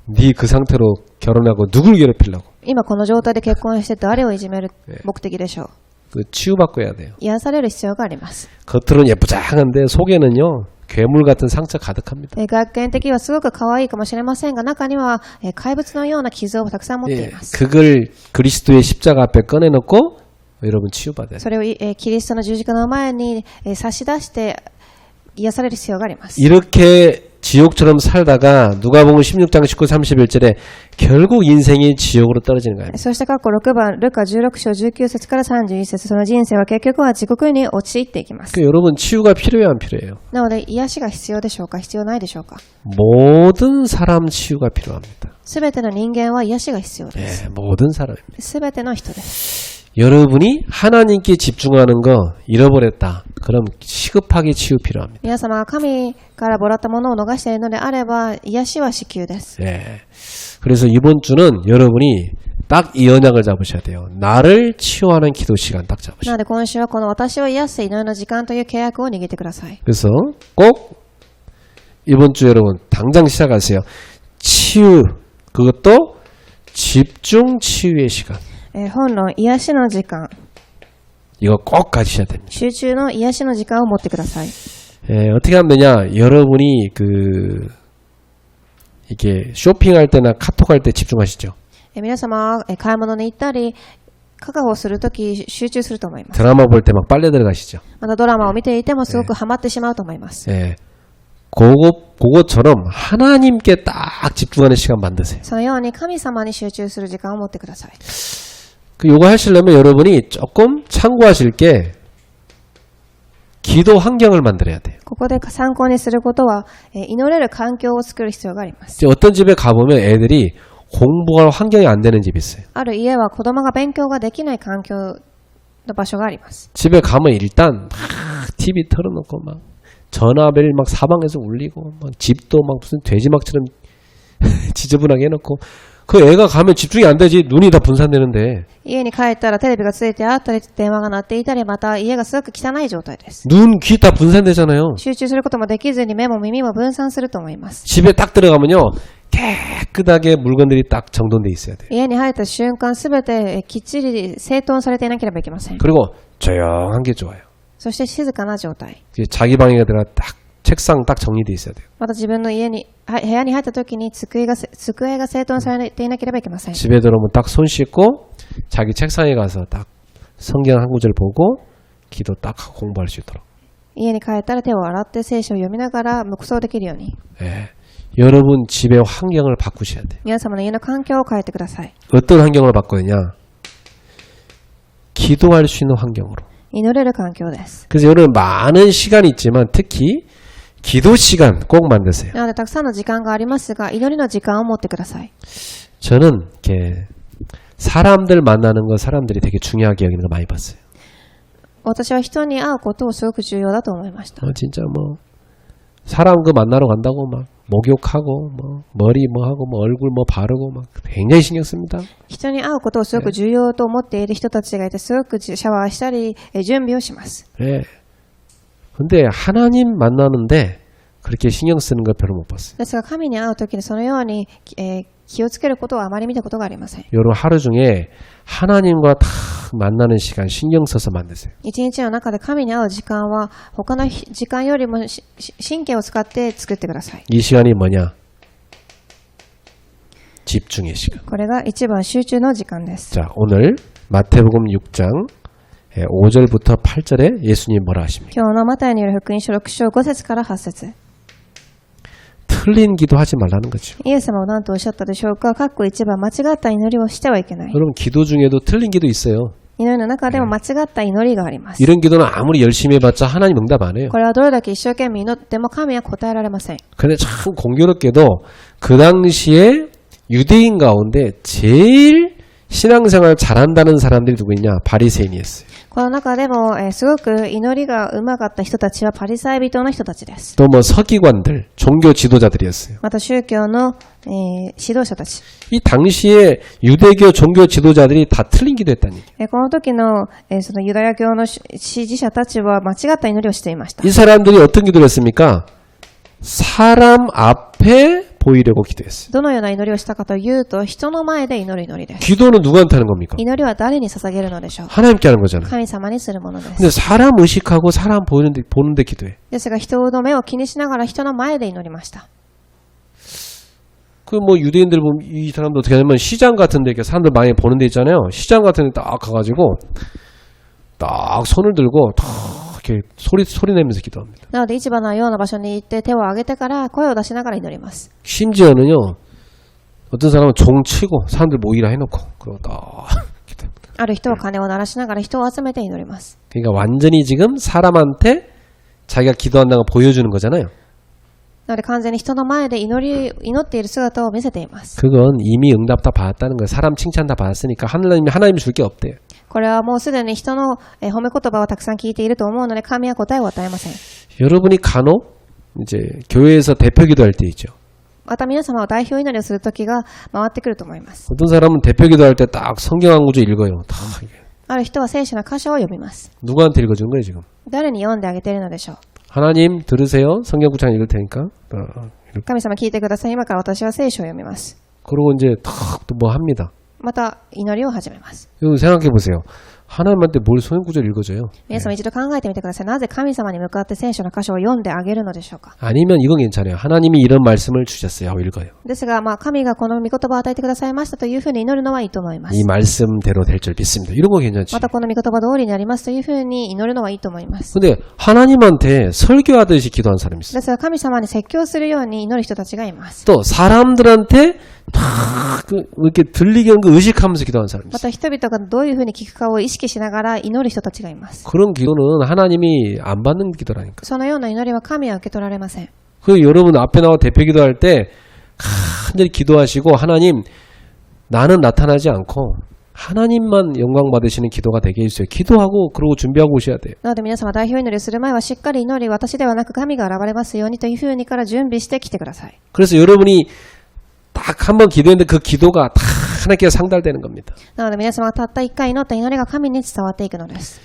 네 그 상태로 결혼하고 누굴 괴롭히려고. 今この状態で結婚して誰をいじめる目的でしょう。 그 치유받고 해야 돼요. 癒される必要があります。 겉으로는 예쁘장한데 속에는요 괴물 같은 상처 가득합니다. 外見的にはすごく可愛いかもしれませんが、中には怪物のような傷をたくさん持っています。 그걸 그리스도의 십자가 앞에 꺼내놓고 여러분 치유받아요. それをキリストの十字架の前に差し出して癒される必要があります。 이렇게 지옥처럼 살다가 누가복음 16장 19, 31절에 결국 인생이 지옥으로 떨어지는 거예요. そして括弧6番、ルカ16章19節から31節、その人生は結局は地獄に陥っていきます。 그러니까 여러분 치유가 필요해요, 안 필요해요? なので、癒しが必要でしょうか、必要ないでしょうか。 모든 사람 치유가 필요합니다. すべての人間は癒しが必要です。 예, 모든 사람입니다. すべての人です。 여러분이 하나님께 집중하는 거 잃어버렸다. 그럼 시급하게 치유 필요합니다. 皆様が神からもらったものを逃しているのであれば、癒しは至急です。 예. 그래서 이번 주는 여러분이 딱 이 언약을 잡으셔야 돼요. 나를 치유하는 기도 시간 딱 な 잡으셔야 ので今週はこの私を癒す祈りの時間という契約を握ってください。 그래서 꼭 이번 주 여러분 당장 시작하세요. 치유, 그것도 집중 치유의 시간. 本論癒しの時間、 이거 꼭 가지셔야 됩니다. 集中の癒しの時間を持ってください。 예, 어떻게 하면 되냐? 여러분이 이게 쇼핑할 때나 카톡할 때 집중하시죠. 皆様は買い物に行ったり、確保するとき集中すると思います。 드라마 볼 때 막 빨려 들어가시죠. またドラマを見ていてもすごくハマってしまうと思います。 예. 그것처럼 하나님께 딱 집중하는 시간 만드세요. そのように神様に集中する時間を持ってください。 요거 하시려면 여러분이 조금 참고하실 게 기도 환경을 만들어야 돼요. ここで参考にすることは、祈れる環境を作る必要があります。 이제 어떤 집에 가보면 애들이 공부할 환경이 안 되는 집이 있어요. ある家は子供が勉強ができない環境の場所があります。 집에 가면 일단 막 TV 틀어놓고 막 전화벨 막 사방에서 울리고 막 집도 막 무슨 돼지막처럼 지저분하게 해놓고 그 애가 가면 집중이 안 되지. 눈이 다 분산되는데. 家に帰ったらテレビがついてあったり、電話が鳴っていたり、また家がすごく汚い状態です。 눈, 귀 다 분산되잖아요. 集中することもできずに目も耳も分散すると思います。 집에 딱 들어가면요. 깨끗하게 물건들이 딱 정돈돼 있어야 돼요. 家に入った瞬間すべてきっちり整頓されていなければいけません。 그리고 조용한 게 좋아요. そして静かな状態。 자기 방에 들어가 딱 책상 딱 정리돼 있어야 돼요. また自分の家に、部屋に入った時に机が整頓されていなければいけません。 집에 들어오면 딱 손 씻고 자기 책상에 가서 딱 성경 한 구절 보고 기도 딱 하고 공부할 수 있도록. 家に帰ったら手を洗って聖書を読みながら黙想できるように。 예. 여러분 집의 환경을 바꾸셔야 돼요. 皆様の家の環境を変えてください。 어떤 환경을 바꾸느냐? 기도할 수 있는 환경으로. 祈れる環境です。 그래서 여러분 많은 시간이 있지만 특히 기도 시간 꼭 만드세요. なのでたくさんの時間がありますが、祈りの時間を持ってください。 저는 이렇게 사람들 만나는 거 사람들이 되게 중요하게 여기는 거 많이 봤어요. 私は人に会うことをすごく重要だと思いました。 진짜 뭐 사람 그 만나러 간다고 막 목욕하고 뭐 머리 뭐 하고 뭐 얼굴 뭐 바르고 막 굉장히 신경 씁니다. 人に会うことをすごく重要と思っている人たちがいて、すごくシャワーしたり準備をします。 예. 근데 하나님 만나는데 그렇게 신경 쓰는 거 별로 못 봤어요. ですが神に会うときにそのように、気をつけることはあまり見たことがありません。 여러분 하루 중에 하나님과 딱 만나는 시간 신경 써서 만드세요. 一日の中で神に会う時間は他の時間よりも神経を使って作ってください。 이 시간이 뭐냐? 집중의 시간. これが一番集中の時間です。 자, 오늘 마태복음 6장 5절부터 8절에 예수님 뭐라 하십니까? 今日のマタイによる福音書6章5節から8節 틀린 기도하지 말라는 거죠. イエス様は何とおっしゃったでしょうか。かっこ一番間違った祈りをしてはいけない。 여러분 기도 중에도 틀린 기도 있어요. 祈りの中でも間違った祈りがあります。 이런 기도는 아무리 열심히 해봤자 하나님 응답 안 해요. これはどれだけ一生懸命祈っても神は答えられません。 근데 참 공교롭게도 그 당시에 유대인 가운데 제일 신앙생활 잘한다는 사람들이 누구냐? 바리새인이었어요. この中でも、すごく祈りが上手かった人たちはパリサイ人の人たちです。 또 뭐 서기관들, 종교 지도자들이었어요. また宗教の、指導者たち。 이 당시에 유대교 종교 지도자들이 다 틀린 기도했다니. この時の、そのユダヤ教の支持者たちは間違った祈りをしていました。 이 사람들이 어떤 기도를 했습니까? 사람 앞에 보이려고 기도했어요. どのような祈りをしたかというと、人の前で祈る祈りです。 기도는 누구한테 하는 겁니까? 祈りは誰に捧げるのでしょう。 하나님께 하는 거잖아요. 神様にするもので 근데 す。 사람 의식하고 사람 보는데 기도해. ですが人の目を気にしながら人の前で祈りました。 그 뭐 유대인들 보면 이 사람도 어떻게 하냐면 시장 같은 데 이렇게 사람들 많이 보는 데 있잖아요. 시장 같은 데 딱 가가지고 딱 손을 들고 딱 이렇게 소리 내면서 기도합니다. なので市場のような場所に行って手を挙げてから声を出しながら祈ります。 심지어는요. 어떤 사람은 종 치고 사람들 모이라 해놓고 그러고 딱 기도합니다. ある人は鐘を鳴らしながら人を集めて祈ります。 그러니까 완전히 지금 사람한테 자기가 기도한다는 걸 보여주는 거잖아요. なので完全に人の前で祈っている姿を見せています。 그건 이미 응답 다 받았다는 거예요. 사람 칭찬 다 받았으니까 하나님이 줄 게 없대요. これはもうすでに人の褒め言葉をたくさん聞いていると思うので神は答えを与えません。 여러분이 간혹 이제 교회에서 대표 기도할 때 있죠. また皆様は代表祈りをする時が回ってくると思います。 어떤 사람은 대표 기도할 때 딱 성경 한 구절 읽어요. 다 이게. ある人は聖書の箇所を読みます。 누구한테 읽어준 거예요 지금? 誰に読んであげているのでしょう。 하나님 들으세요. 성경 구장 읽을 테니까. 神様聞いてください。今から私は聖書を読みます。 그러고 이제 탁 또 뭐 합니다. また祈りを始めます。 여러분 생각해 보세요. 하나님한테 뭘 성경 구절 읽어줘요? 皆様一度考えてみてください。なぜ神様に向かって聖書の箇所を読んであげるのでしょうか。 아니면 이건 괜찮아요. 하나님이 이런 말씀을 주셨어요. 하고 읽어요. ですが、神がこの御言葉を与えてくださいましたというふうに祈るのはいいと思います。 이 말씀대로 될 줄 믿습니다. 이런 거 괜찮지. またこの御言葉通りになりますというふうに祈るのはいいと思います。 근데 하나님한테 설교하듯이 기도한 사람이 있어요. ですが神様に説教するように祈る人たちがいます。 또 사람들한테 다 이렇게 들리게 하는 거 의식하면서 기도하는 사람이 ま 있어요. た人々がどういうふうに聞くかを意識しながら祈る人たちがいます。 그런 기도는 하나님이 안 받는 기도라니까. そのような祈りは神は受け取られません。 그 여러분 앞에 나와 대표 기도할 때 간절히 기도하시고 하나님 나는 나타나지 않고 하나님만 영광 받으시는 기도가 되게 해주세요. 기도하고 그러고 준비하고 오셔야 돼요. なので皆様代表祈りをする前はしっかり祈り、私ではなく神が現れますようにというふうにから準備してきてください。 그래서 여러분이 딱 딱 한 번 기도했는데 그 기도가 다 하나님께 상달되는 겁니다. なので皆様がたった一回祈った祈りが神に伝わっていくのです。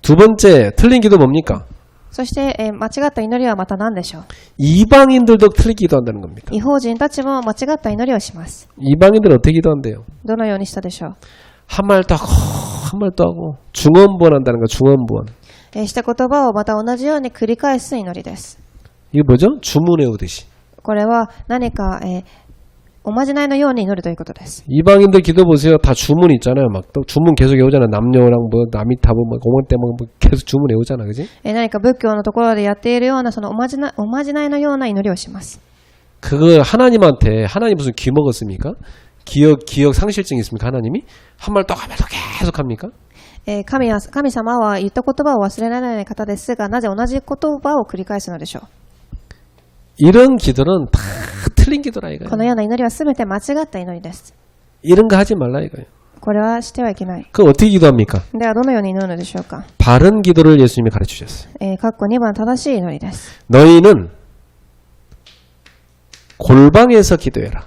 두 번째 틀린 기도 뭡니까? そして、間違った祈りはまた何でしょう。 이방인들도 틀리게 기도한다는 겁니다. 異邦人たちも間違った祈りをします。 이방인들은 어떻게 기도한대요? どのようにしたでしょう。 한 말 더 하고 한 말 더 하고 중언부언 한다는 거 중언부언. した言葉をまた同じように繰り返す祈りです。 이게 뭐죠? 주문 외우듯이. これは何か、おまじないのように祈るということです。 이방인들 기도 보세요. 다 주문 있잖아요. 막 또 주문 계속 외우잖아요. 남녀랑 뭐 나미타브 뭐 공원 때뭐 계속 주문 외우잖아, 그지? 何か仏教のところでやっているようなそのおまじないのような祈りをします。 그거 하나님한테 하나님 무슨 귀 먹었습니까? 기억 상실증 있습니까? 하나님이 한 말 또 한 말 더 계속 합니까? 神様は言った言葉を忘れられない方ですが、なぜ同じ言葉を繰り返すのでしょう。 이런 기도는 다 틀린 기도라 こ 이거예요. のような祈りはすべて間違った祈りです。 이런 거 하지 말라 이거예요. これはしてはいけない。 그 어떻게 기도합니까? ではどのように祈るのでしょうか。 바른 기도를 예수님이 가르쳐 주셨어요. かっこ2番正しい祈りです。 너희는 골방에서 기도해라.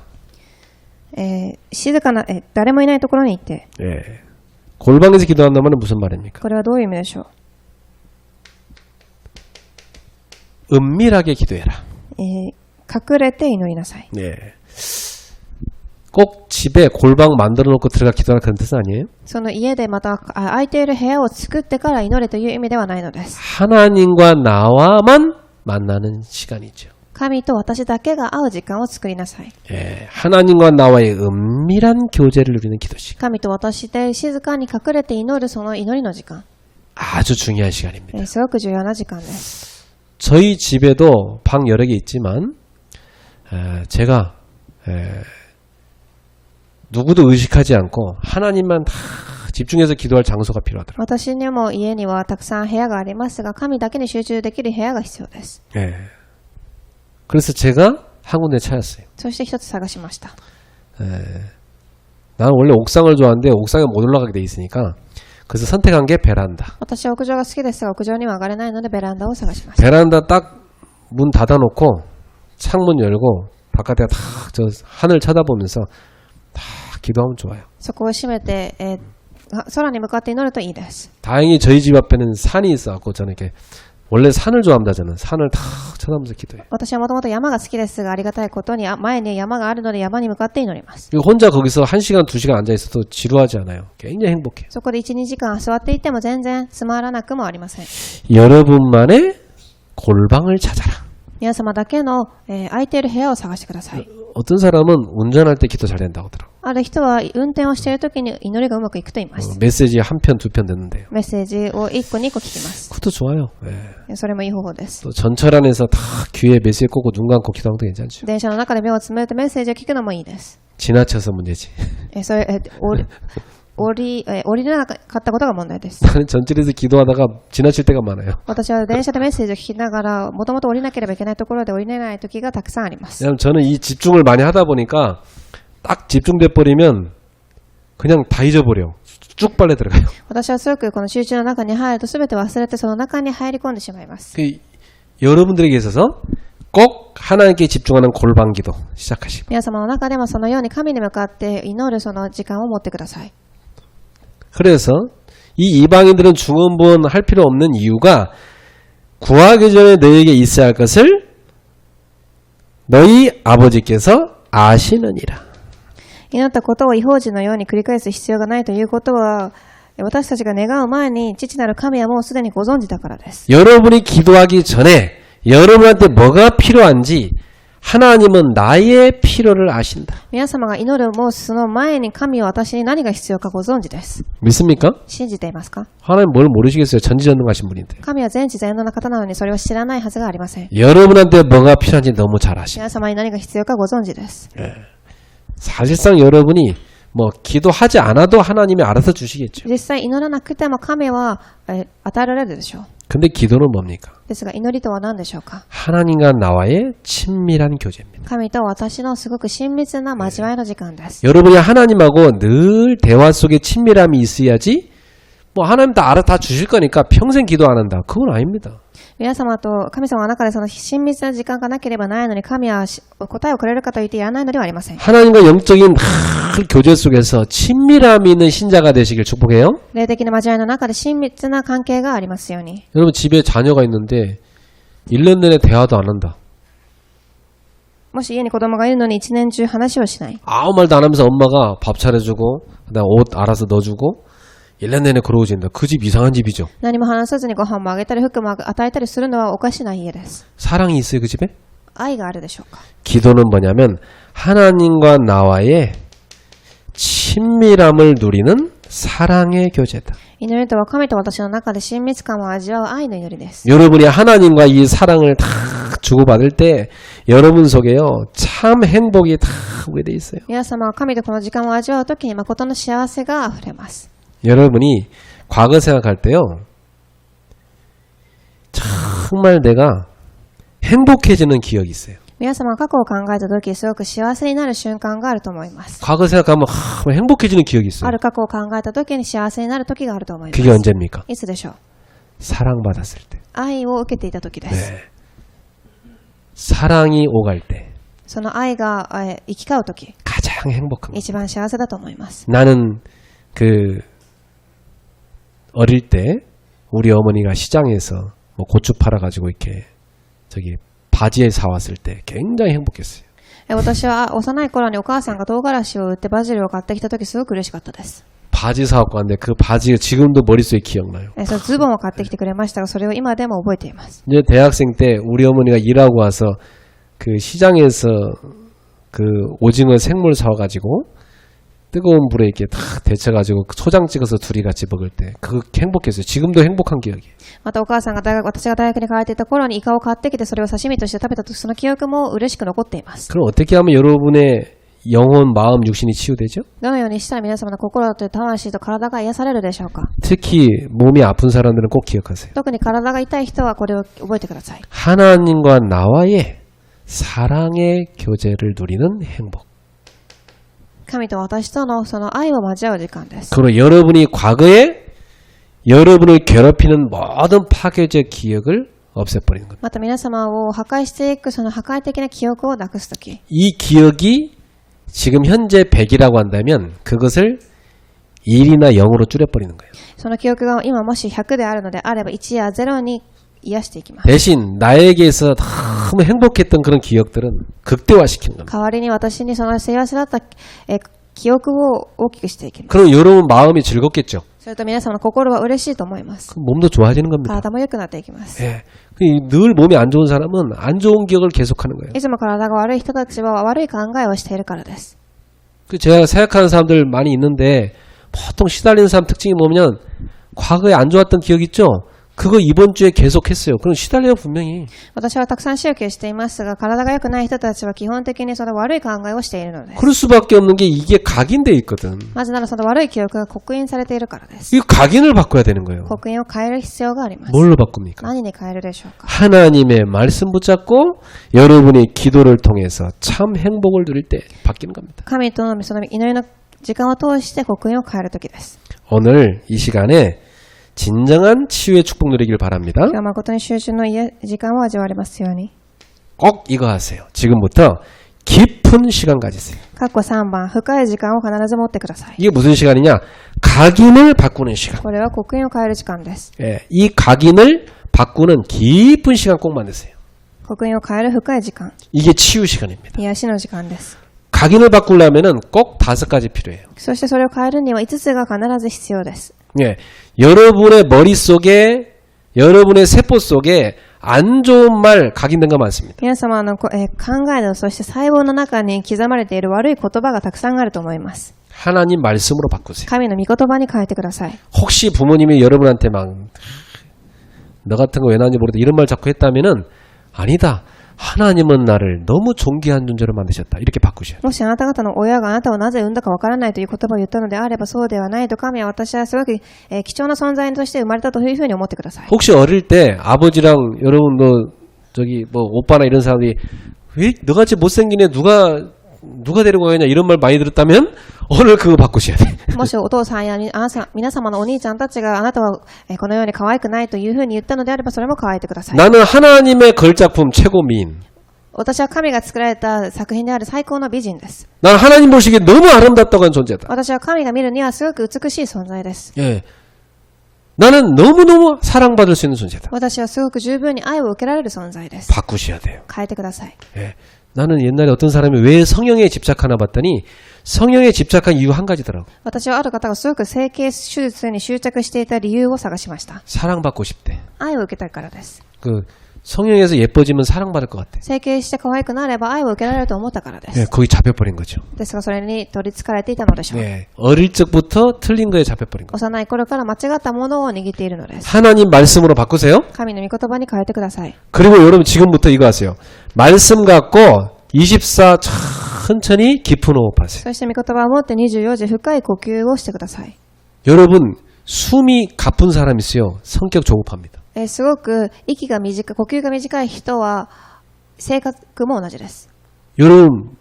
静かな、誰もいないところに行って、 예. 골방에서 기도한다면 무슨 말입니까? これはどういう意味でしょう。 은밀하게 기도해라. 隠れて祈りなさい。 예. 꼭 집에 골방 만들어 놓고 들어가 기도하라 그런 뜻은 아니에요? その家でまた空いている部屋を作ってから祈れという意味ではないのです。 하나님과 나와만 만나는 시간이죠. 神と私だけが会う時間を作りなさい。 예. 하나님과 나와의 은밀한 교제를 누리는 기도 시간. 神と私で静かに隠れて祈るその祈りの時間。 아주 중요한 시간입니다. すごく重要な時間です。 저희 집에도 방 여러 개 있지만 제가 누구도 의식하지 않고 하나님만 다 집중해서 기도할 장소가 필요하더라고요. 私にも家にはたくさん部屋がありますが、神だけに集中できる部屋が必要です。 예. 그래서 제가 한 군데 찾았어요. そして一つ探しました。 나는 원래 옥상을 좋아하는데 옥상에 못 올라가게 돼 있으니까 그래서 선택한 게 베란다. 私は屋上が好きですが、屋上には上がれないのでベランダを探しました。 베란다 딱 문 닫아놓고 창문 열고 바깥에 딱 저 하늘 쳐다보면서 다 기도하면 좋아요. そこを閉めて、空に向かって祈るといいです。 다행히 저희 집 앞에는 산이 있어갖고 저는 이렇게 원래 산을 좋아합니다. 저는 산을 다 쳐다보면서 기도해요. 私はもともと山が好きですが、ありがたいことに前に山があるので山に向かって祈ります。 그리고 혼자 거기서 1시간, 2시간 앉아있어도 지루하지 않아요. 굉장히 행복해요. そこで1、2時間座っていても全然つまらなくもありません。 여러분만의 골방을 찾아라. 皆様だけの、空いている部屋を探してください。 어떤 사람은 운전할 때 기도 잘 된다고 하더라고요. ある人は運転をしているときに祈りがうまくいくと言います。 메시지 한 편, 두 편 듣는데요. メッセージを1個2個聞きます。 그것도 좋아요. 예. それもいい方法です。 또 전철 안에서 다 귀에 메시지 꽂고 눈 감고 기도하는 것도 괜찮죠. 電車の中で目をつむってメッセージを聞くのもいいです。 지나쳐서 문제지. それ、降りれなかったことが問題です。 나는 전철에서 기도하다가 지나칠 때가 많아요. 私は電車でメッセージを聞きながら、もともと降りなければいけないところで降りれない時がたくさんあります。 왜냐면 저는 이 집중을 많이 하다 보니까 딱 집중돼 버리면 그냥 다 잊어버려. 쭉 빨려 들어가요. 私はすごくこの集中の中に入ると全て忘れてその中に入り込んでしまいます。 여러분들에게 있어서 꼭 하나님께 집중하는 골방 기도 시작하시고 皆様の中でもそのように神に向かって祈るその時間を持ってください。 그래서 이 이방인들은 중언부언 할 필요 없는 이유가 구하기 전에 너희에게 있어야 할 것을 너희 아버지께서 아시느니라. 祈ったことを異邦人のように繰り返す必要がないということは、私たちが願う前に父なる神はもうすでにご存知だからです。 여러분이 기도하기 전에 여러분한테 뭐가 필요한지 하나님은 나의 필요를 아신다. 皆様が祈るもうその前に神は私に何が必要かご存知です。 믿습니까? 信じていますか？ 하나님 뭘 모르시겠어요? 전지전능하신 분인데. 神は全知全能な方なのにそれを知らないはずがありません。 여러분한테 뭐가 필요한지 너무 잘 아십니다. 皆様に何が必要かご存知です。 사실상 여러분이 뭐 기도하지 않아도 하나님이 알아서 주시겠죠. 実際祈らなくても神は与えられるでしょう。 근데 기도는 뭡니까? ですが祈りとは何でしょうか？ 하나님과 나와의 친밀한 교제입니다. 神と私のすごく親密な交わりの時間です。 여러분이 하나님하고 늘 대화 속에 친밀함이 있어야지 뭐 하나님 다 주실 거니까 평생 기도 안 한다. 그건 아닙니다. 皆様と神様の中でその親密な時間がなければないのに神は答えをくれるかと言ってやらないのではありません。 하나님과 영적인 교제 속에서 친밀함이 있는 신자가 되시길 축복해요. 霊的な交わりの中で親密な関係がありますように。 여러분 집에 자녀가 있는데 1년 내내 대화도 안 한다. もし家に子供がいるのに一年中話をしない。 아무 말도 안 하면서 엄마가 밥 차려주고 그다음 옷 알아서 넣어주고 1년 내내 그러고 지낸다. 그 집 이상한 집이죠. 何も話さずにご飯もあげたり服も与えたりするのはおかしな家です。 사랑이 있어요 그 집에? 愛があるでしょうか。 기도는 뭐냐면 하나님과 나와의 친밀함을 누리는 사랑의 교제다. 祈りとは神と私の中で親密感を味わう愛の祈りです。 여러분이 하나님과 이 사랑을 다 주고받을 때 여러분 속에요 참 행복이 다 오게 돼 있어요. 皆様は神とこの時間を味わうときに誠の幸せがあふれます。 여러분이 과거 생각할 때요 정말 내가 행복해지는 기억이 있어요. 皆様は過去を考えたときすごく幸せになる瞬間があると思います。 과거 생각하면 행복해지는 기억이 あ 있어요. る過去を考えたときに幸せになるときがあると思います。 그게 언제입니까? いつでしょう。 사랑받았을 때. 愛を受けていたときです。 네. 사랑이 오갈 때 その愛が生き交うとき、 가장 행복한 거. 一番幸せだと思います。 나는 그 어릴 때 우리 어머니가 시장에서 뭐 고추 팔아가지고 이렇게 저기 바지에 사왔을 때 굉장히 행복했어요. 私は幼い頃にお母さんが唐辛子を売ってバジルを買ってきたときすごく嬉しかったです。 바지 사갖고 왔는데 그 바지가 지금도 머릿속에 기억나요. そのズボンを買ってきてくれましたが、それを今でも覚えています。 이제 대학생 때 우리 어머니가 일하고 와서 그 시장에서 그 오징어 생물 사와가지고 뜨거운 불에 이렇게 탁 데쳐가지고 초장 찍어서 둘이 같이 먹을 때 그거 행복했어요. 지금도 행복한 기억이에요. またお母さんが私が大学に通っていた頃にイカを買ってきてそれを刺身として食べたとき、その記憶も嬉しく残っています。 그럼 어떻게 하면 여러분의 영혼, 마음, 육신이 치유되죠? どのようにしたら皆様の心と魂と体が癒されるでしょうか。 특히 몸이 아픈 사람들은 꼭 기억하세요. 特に体が痛い人はこれを覚えてください。 하나님과 나와의 사랑의 교제를 누리는 행복. 神と私とのその愛を交わる時間です。 그리고 여러분이 과거에 여러분을 괴롭히는 모든 파괴적 기억을 없애버리는 겁니다. また皆様を破壊していくその破壊的な記憶をなくすとき、 이 기억이 지금 현재 100이라고 한다면 그것을 1이나 0으로 줄여버리는 거예요. その記憶が今もし100であるのであれば1や0に癒していきます。 대신 나에게서 너무 행복했던 그런 기억들은 극대화시키는 겁니다. 代わりに私にその幸せだった記憶を大きくしていきます。 그럼 여러분 마음이 즐겁겠죠. それと皆様の心は嬉しいと思います。 그럼 몸도 좋아지는 겁니다. 体も良くなっていきます。 예. 늘 몸이 안 좋은 사람은 안 좋은 기억을 계속하는 거예요. いつも体が悪い人たちは悪い考えをしているからです。 제가 생각하는 사람들 많이 있는데 보통 시달리는 사람 특징이 뭐냐면 과거에 안 좋았던 기억 있죠? 그거 이번 주에 계속했어요. 그럼 시달려요 분명히. 私はたくさん宗教していますが、体が良くない人たちは基本的にその悪い考えをしているのです。 그럴 수밖에 없는 게 이게 각인돼 있거든. なぜならその悪い記憶が刻印されているからです。 이 각인을 바꿔야 되는 거예요. 刻印を変える必要があります。 뭘로 바꿉니까? 何に変えるでしょうか。 하나님의 말씀 붙잡고 여러분이 기도를 통해서 참 행복을 누릴 때 바뀌는 겁니다. 神とのその祈りの時間を通して刻印を変えるときです。 오늘 이 시간에 진정한 치유의 축복 누리길 바랍니다. 今日は誠に集中の時間を味わわれますように。 꼭 이거 하세요. 지금부터 깊은 시간 가지세요. 括弧3番、深い時間を必ず持ってください。 이게 무슨 시간이냐? 각인을 바꾸는 시간. これは刻印を変える時間です。 예, 이 각인을 바꾸는 깊은 시간 꼭 만드세요. 刻印を変える深い時間。 이게 치유 시간입니다. 癒しの時間です。 각인을 바꾸려면은 꼭 5가지 필요해요. そしてそれを変えるには5つが必ず必要です。 예, 여러분의 머릿속에, 여러분의 세포 속에 안 좋은 말 각인된 거 많습니다. 皆様の考えとそして細胞の中に刻まれている悪い言葉がたくさんあると思います。 하나님 말씀으로 바꾸세요. 神の御言葉に変えてください。 혹시 부모님이 여러분한테 막 너 같은 거 왜 나는지 모르겠다 이런 말 자꾸 했다면은 아니다. 하나님은 나를 너무 존귀한 존재로 만드셨다. 이렇게 바꾸셔야 돼요. もしあなた方の親があなたをなぜ産んだかわからないという言葉を言ったのであればそうではないと、神は私はすごく貴重な存在として生まれたというふうに思ってください。 혹시 어릴 때 아버지랑 여러분도 저기 뭐 오빠나 이런 사람들이 왜 너같이 못생긴 애 누가 누가 데리고 가냐 이런 말 많이 들었다면 오늘 그거 바꾸셔야 돼. もしお父さんや皆様のお兄ちゃんたちがあなたはこのように可愛くないというふうに言ったのであればそれも変えてください。 나는 하나님의 걸작품 최고 미인. 私は神が作られた作品である最高の美人です。 난 하나님 보시기에 너무 아름답다고 하는 존재다. 私は神が見るにはすごく美しい存在です。 예. 나는 너무너무 사랑받을 수 있는 존재다. 私はすごく十分に愛を受けられる存在です。 바꾸셔야 돼요. 変えてください。 예. 나는 옛날에 어떤 사람이 왜 성령에 집착하나 봤더니 성령에 집착한 이유 한 가지더라고. 私はある方がすごく整形手術に執着していた理由を探しました。 사랑받고 싶대. 愛を受けたいからです。 그 성령에서 예뻐지면 사랑받을 것 같아. 整形して可愛くなれば愛を受けられると思ったからです。 예, 거기 잡혀버린 거죠. ですがそれに取り憑かれていたのでしょう。 예, 어릴 적부터 틀린 거에 잡혀버린 거. 幼い頃から間違ったものを握っているのです。 하나님 말씀으로 바꾸세요. 神の御言葉に変えてください。 그리고 여러분 지금부터 이거 하세요. 말씀 갖고 24 천천히 깊은 호흡하세요. そして御言葉を持って24時深い呼吸をしてください。 여러분 숨이 가쁜 사람 있어요. 성격 조급합니다. すごく息が短い、呼吸が短い人は性格も同じです。 여러분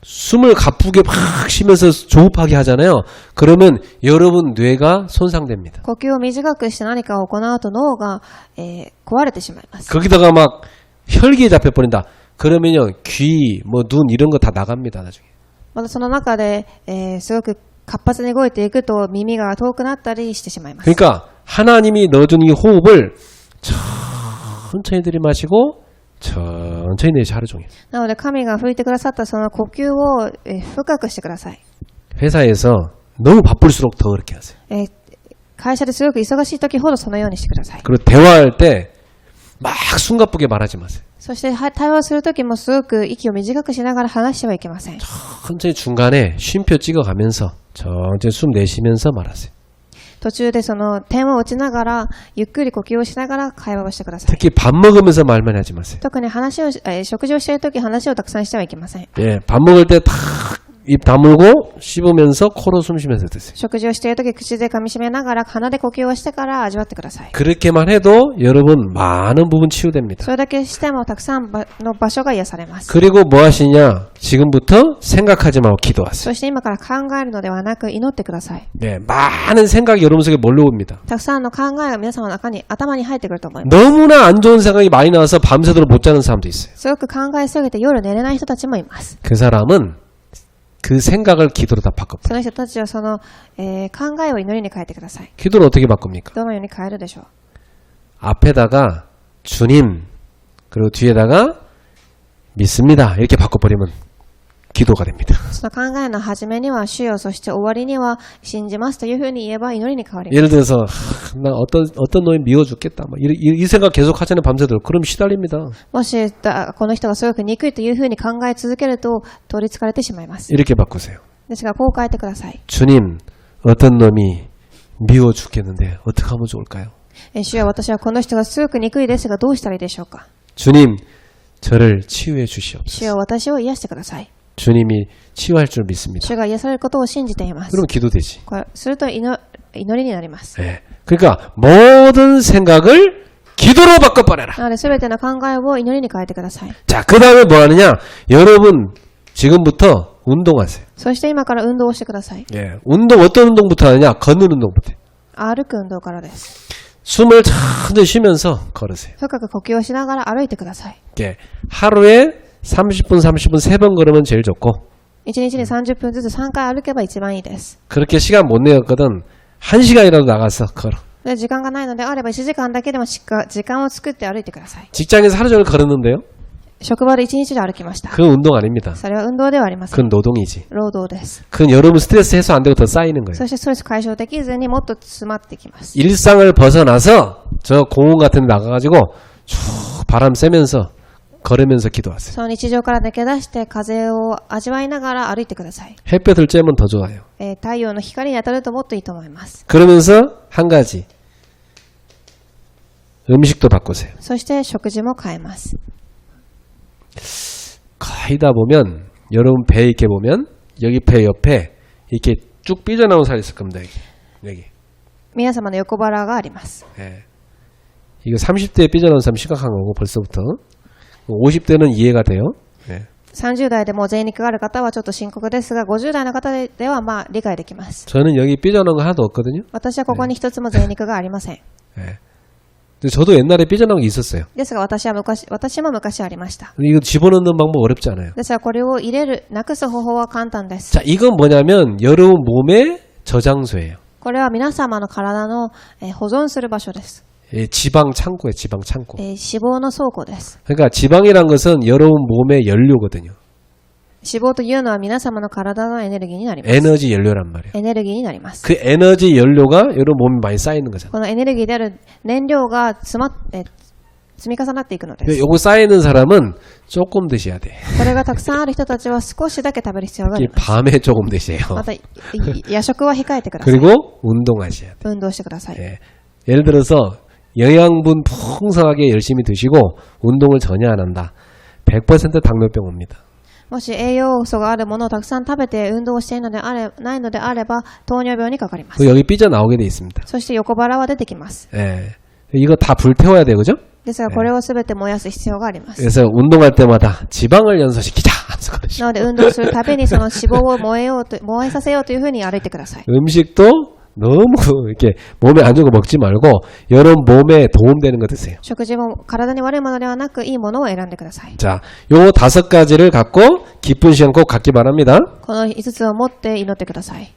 숨을 가쁘게 막 쉬면서 조급하게 하잖아요. 그러면 여러분 뇌가 손상됩니다. 呼吸を短くして何かを行うと脳が、壊れてしまいます。 거기다가 막 혈기에 잡혀버린다. 그러면요 귀, 뭐 눈 이런 거 다 나갑니다. 나중에. またその中で、すごく活発に動いていくと耳が遠くなったりしてしまいます。 그러니까 하나님이 넣어준 이 호흡을 천천히 들이마시고 천천히 내쉬 하루 종일. なので神が吹いてくださったその呼吸を、深くしてください。 회사에서 너무 바쁠수록 더 그렇게 하세요. 会社ですごく忙しい時ほどそのようにしてください。 그리고 대화할 때 막 숨가쁘게 말하지 마세요. そして対話する時もすごく息を短くしながら話してはいけません。 천천히 중간에 쉼표 찍어가면서 천천히 숨 내쉬면서 말하세요. 途中でその点を打ちながらゆっくり呼吸をしながら会話をしてください。 특히 밥 먹으면서 말만 하지 마세요. 特に食事をしている時話をたくさんしてはいけません。 예, 밥 먹을 때 탁 입 다물고 씹으면서 코로 숨 쉬면서 드세요. 食事をしている時口で噛み締めながら鼻で呼吸をしてから味わってください。 그렇게만 해도 여러분 많은 부분 치유됩니다. それだけしてもたくさんの場所が癒されます。 그리고 뭐 하시냐? 지금부터 생각하지 말고 기도하세요. そして今から考えるのではなく祈ってください。 네, 많은 생각이 여러분 속에 몰려옵니다. たくさんの考えが皆様の中に頭に入ってくると思います。 너무나 안 좋은 생각이 많이 나와서 밤새도록 못 자는 사람도 있어요. すごく考えすぎて夜寝れない人たちもいます。 그 사람은 그 생각을 기도로 다 そ 바꿔버려요. の人たちはその、考えを祈りに変えてください。 기도를 어떻게 바꿉니까? どのように変えるでしょう。 앞에다가 주님 그리고 뒤에다가 믿습니다 이렇게 바꿔버리면 기도가 됩니다. その考えの始めには主よ、そして終わりには信じますというふうに言えば祈りに変わります。 예를 들어서 나 어떤 놈이 미워 죽겠다 막 이 생각 계속 하잖아요. 밤새도록. 그럼 시달립니다. もしこの人がすごく憎いというふうに考え続けると取り憑かれてしまいます。 이렇게 바꾸세요. ですがこう変えてください。 주님 어떤 놈이 미워 죽겠는데 어떻게 하면 좋을까요? 主よ、私はこの人がすごく憎いですがどうしたらいいでしょうか。 주님 저를 치유해 主 주시옵소서. よ、私を癒してください。 주님이 치유할 줄 믿습니다. 主が癒されることを信じています。 그럼 기도되지. これすると祈りになります。 네. 그러니까 모든 생각을 기도로 바꿔버려라. なので全ての考えを祈りに変えてください。 자, 그 다음에 뭐 하느냐? 여러분 지금부터 운동하세요. そして今から運動をしてください。 예, 운동 어떤 운동부터 하느냐? 걷는 운동부터. 歩く運動からです。 숨을 천천히 쉬면서 걸으세요. 深く呼吸をしながら歩いてください。 예, 하루에 30분 3번 걸으면 제일 좋고 1日に30分ずつ3回歩けば一番いいです。 그렇게 시간 못 내었거든 1시간이라도 나가서 걸어. で時間がないのであれば1時間だけでも時間を作って歩いてください。 직장에서 하루 종일 걸었는데요. 職場で1日で歩きました。 그건 운동 아닙니다. それは運動ではありません。 그건 노동이지. 労働です。 그건 여러분 스트레스 해소 안 되고 더 쌓이는 거예요. そしてストレス解消できずにもっと詰まってきます。 일상을 벗어나서 저 공원 같은 데 나가가지고 쭉 바람 쐬면서 걸으면서 기도하세요. その日常から抜け出して風を味わいながら歩いてください。 햇볕을 쬐면 더 좋아요. 太陽の光に当たるともっといいと思います。 그러면서 한 가지 음식도 바꾸세요. そして食事も変えます。 거의 다 보면 여러분 배 이렇게 보면 여기 배 옆에 이렇게 쭉 삐져나온 살이 있을 겁니다. 여기. 皆様の横腹があります。 예. 이거 30대에 삐져나온 사람 심각한 거고 벌써부터 50대는 이해가 돼요. 예. 30代でもう贅肉がある方はちょっと深刻ですが、50代の方ではまあ理解できます。 저는 여기 삐져나온 거 하나도 없거든요. 私はここに一つも贅肉がありません。 예. 근데 저도 옛날에 삐져나온 게 있었어요. ですが私も昔ありました。 근데 이거 집어넣는 방법 어렵지 않아요. ですがこれを入れる、なくす方法は簡単です。 자, 이건 뭐냐면 여러분 몸의 저장소예요. これは皆様の体の保存する場所です。 예, 지방 창고예요. 지방 창고. 脂肪の倉庫です。 그러니까 지방이란 것은 여러분 몸의 연료거든요. 脂肪というのは皆様の体のエネルギーになります。 에너지 연료란 말이에요. エネルギーになります。 그 에너지 연료가 여러분 몸에 많이 쌓이는 거잖아요. このエネルギーである燃料が積み重なっていくのです。 요거 쌓이는 사람은 조금 드셔야 돼. これがたくさんある人たちは少しだけ食べる必要があり 특히 ます。 밤에 조금 드세요. また夜食は控えてください。 그리고 운동하셔야 돼. 運動してください。 예. 예를 들어서 영양분 풍성하게 열심히 드시고 운동을 전혀 안 한다. 100% 당뇨병 옵니다. もし栄養素があるものをたくさん食べて運動をしていないのであれば糖尿病にかかります。 여기 삐져나오게 돼 있습니다. そして横腹は出てきます。 예. 이거 다 불태워야 되거죠? ですがこれをすべて燃やす必要があります。 그래서 운동할 때마다 지방을 연소시키자. なので運動するたびにその脂肪を燃えさせようというふうに歩いてください。 음식도 너무 이렇게 몸에 안 좋은 거 먹지 말고 여러분 몸에 도움되는 거 드세요. 食事も体に悪いものではなくいいものを選んでください。 자, 요 5가지를 갖고 기쁜 시간 꼭 갖기 바랍니다. この5つを持って祈ってください。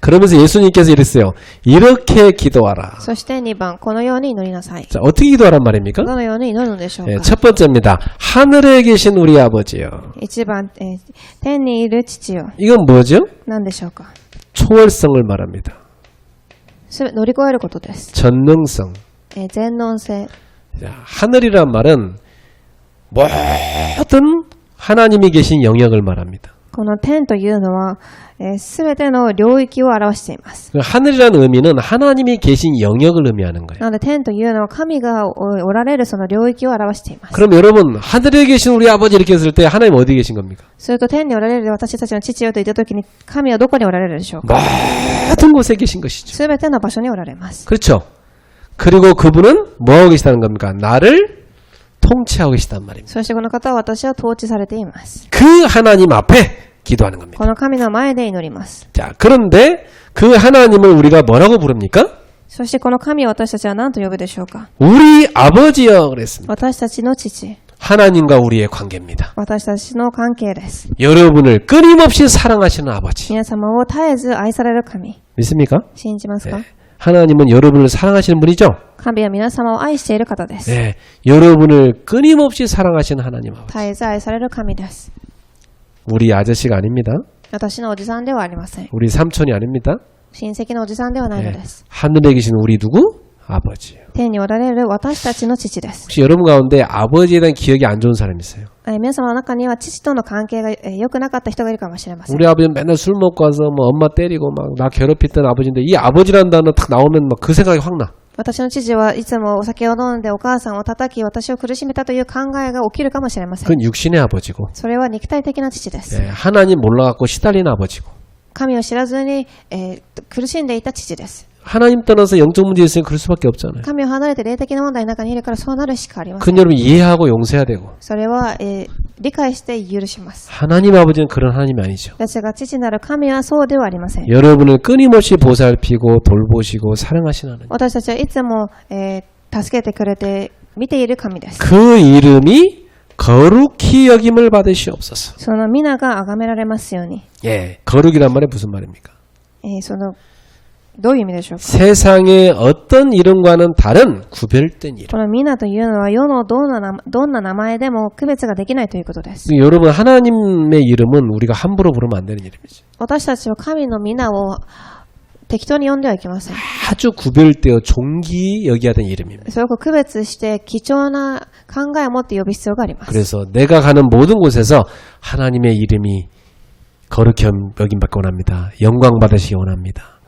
그러면서 예수님께서 이랬어요. 이렇게 기도하라. そして2番、このように祈りなさい。 자, 어떻게 기도하란 말입니까? どのように祈るのでしょうか。 예, 첫 번째입니다. 하늘에 계신 우리 아버지요. 1番、天にいる父よ。 이건 뭐죠? 何でしょうか。 초월성을 말합니다. 乗り越えることです。 전능성. 全能性。 자, 하늘이란 말은 모든 하나님이 계신 영역을 말합니다. この天というのは、すべての領域を表しています。 하늘이라는 의미는 하나님이 계신 영역을 의미하는 거예요. なので天というのは神がおられるその領域を表しています。 그럼 여러분 하늘에 계신 우리 아버지 이렇게 했을 때 하나님 어디 계신 겁니까? すると天におられる私たちの父よと言ったときに神はどこにおられるでしょうか。 모든 곳에 계신 것이죠. すべての場所におられます。 그렇죠. 그리고 그분은 뭐하고 계시다는 겁니까? 나를 통치하고 계시단 말입니다. そしてこの方は私は統治されています。 그 하나님 앞에 기도하는 겁니다. この神の前で祈ります。 자, 그런데 그 하나님을 우리가 뭐라고 부릅니까? そしてこの神を私たちは何と呼ぶでしょうか。 우리 아버지여 그랬습니다. 私たちの父。 하나님과 우리의 관계입니다. 私たちの関係です。 여러분을 끊임없이 사랑하시는 아버지. 皆様を絶えず愛される神。 믿습니까? 信じますか？ 네. 하나님은 여러분을 사랑하시는 분이죠? 神は皆様を愛している方です。 네. 여러분을 끊임없이 사랑하시는 하나님 아버지. 絶えず愛される神です。 우리 아저씨가 아닙니다. 私のおじさんではありません。 우리 삼촌이 아닙니다. 親戚のおじさんではないの 네. です。 하늘에 계신 우리 누구? 아버지예요. 天におられる私たちの父です。 혹시 여러분 가운데 아버지에 대한 기억이 안 좋은 사람이 있어요? 皆様の中には父との関係が良くなかった人がいるかもしれません。 우리 아버지는 맨날 술 먹고 와서 뭐 엄마 때리고 막 나 괴롭혔던 아버지인데 이 아버지라는 단어 딱 나오면 막 그 생각이 확 나. 私の父はいつもお酒を飲んでお母さんを叩き私を苦しめたという考えが起きるかもしれません。 그건 육신의 아버지고 それは肉体的な父です。 예, 하나님 몰라갖고 시달리는 아버지고 神を知らずに、苦しんでいた父です。 하나님 떠나서 영적 문제 있으면 그럴 수밖에 없잖아요. 神を離れて霊的な問題の中にいるからそうなるしかありません。 그건 여러분 이해하고 용서해야 되고 それは、理解して許します。 하나님 아버지는 그런 하나님이 아니죠. 私が父なる神はそうではありません。 여러분을 끊임없이 보살피고 돌보시고 사랑하시는 하나님. 私たちはいつも、助けてくれて見ている神です。 그 이름이 거룩히 여김을 받으시옵소서. その皆が崇められますように。 예, 거룩이란 말이 무슨 말입니까? どういう意味でしょうか。 세상의 어떤 이름과는 다른 구별된 이름. この皆というのは世のどんな名前でも区別ができないということです。 여러분 하나님의 이름은 우리가 함부로 부르면 안 되는 이름이죠. 私たちは神の皆を適当に呼んではいけません。 아주 구별되어 존귀 여겨야 되는 이름입니다. すごく区別して貴重な考えを持って呼ぶ必要があります。 그래서 내가 가는 모든 곳에서 하나님의 이름이 거룩히 여김받기 원합니다. 영광 받으시기 원합니다.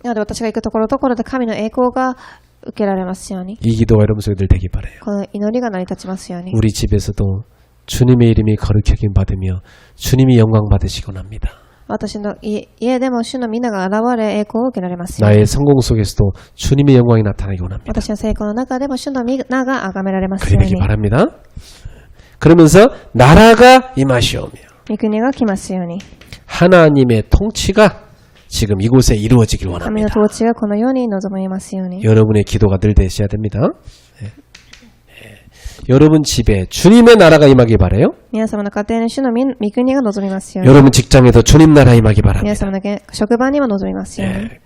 なので私が行くところどころで神の栄光が受けられますように。 이 기도가 여러분 속에 늘 되기 바라요. この祈りが成り立ちますように。 우리 집에서도 주님의 이름이 거룩히 여김받으며 주님이 영광 받으시기 원합니다. 私の家でも主の皆が現れ栄光を受けられますように。 나의 성공 속에서도 주님의 영광이 나타나기 원합니다. 私の成功の中でも主の皆が崇められますよう 그러기 に。 바랍니다. 그러면서 나라가 임하시오며 御国が来ますように。 하나님의 통치가 지금 이곳에 이루어지길 神の 원합니다. 統治がこの世に望みますように。 여러분의 기도가 늘 되셔야 됩니다. 예. 예. 여러분 집에 주님의 나라가 임하길 바라요. 皆様の家庭に主の御国が望みますように。 여러분 직장에도 주님 나라 임하길 皆 바랍니다. 様の職場にも望みますように。 예.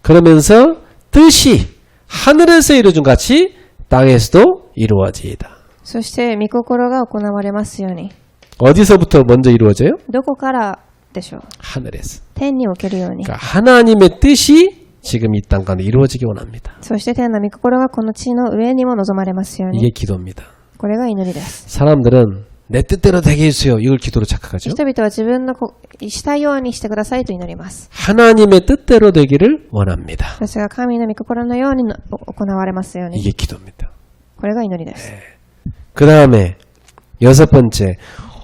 그러면서 뜻이 하늘에서 이루어진 같이 땅에서도 이루어지이다. そして御心が行われますように。 어디서부터 먼저 이루어져요? どこからでしょう。 하늘에서. 天におけるように。 그러니까 하나님의 뜻이 지금 이 땅 가운데 이루어지기 원합니다. そして天の御心がこの地の上にも望まれますよう 이게 に。 기도입니다. これが祈りです。 사람들은 내 뜻대로 되게 해주세요. 이걸 기도로 착각하죠. 人々は自分のしたいようにしてくださいと祈ります。 하나님의 뜻대로 되기를 원합니다. それが神の御心のように行われますように。 이게 기도입니다. これが祈りです。 그 다음에 6번째,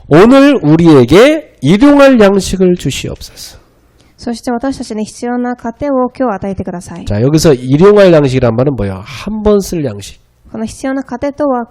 오늘 우리에게 일용할 양식을 주시옵소서. そして私たちに必要な糧を今日与えてください。 자, 여기서 일용할 양식이란 말은 뭐예요? 한 번 쓸 양식. この必要な糧とは、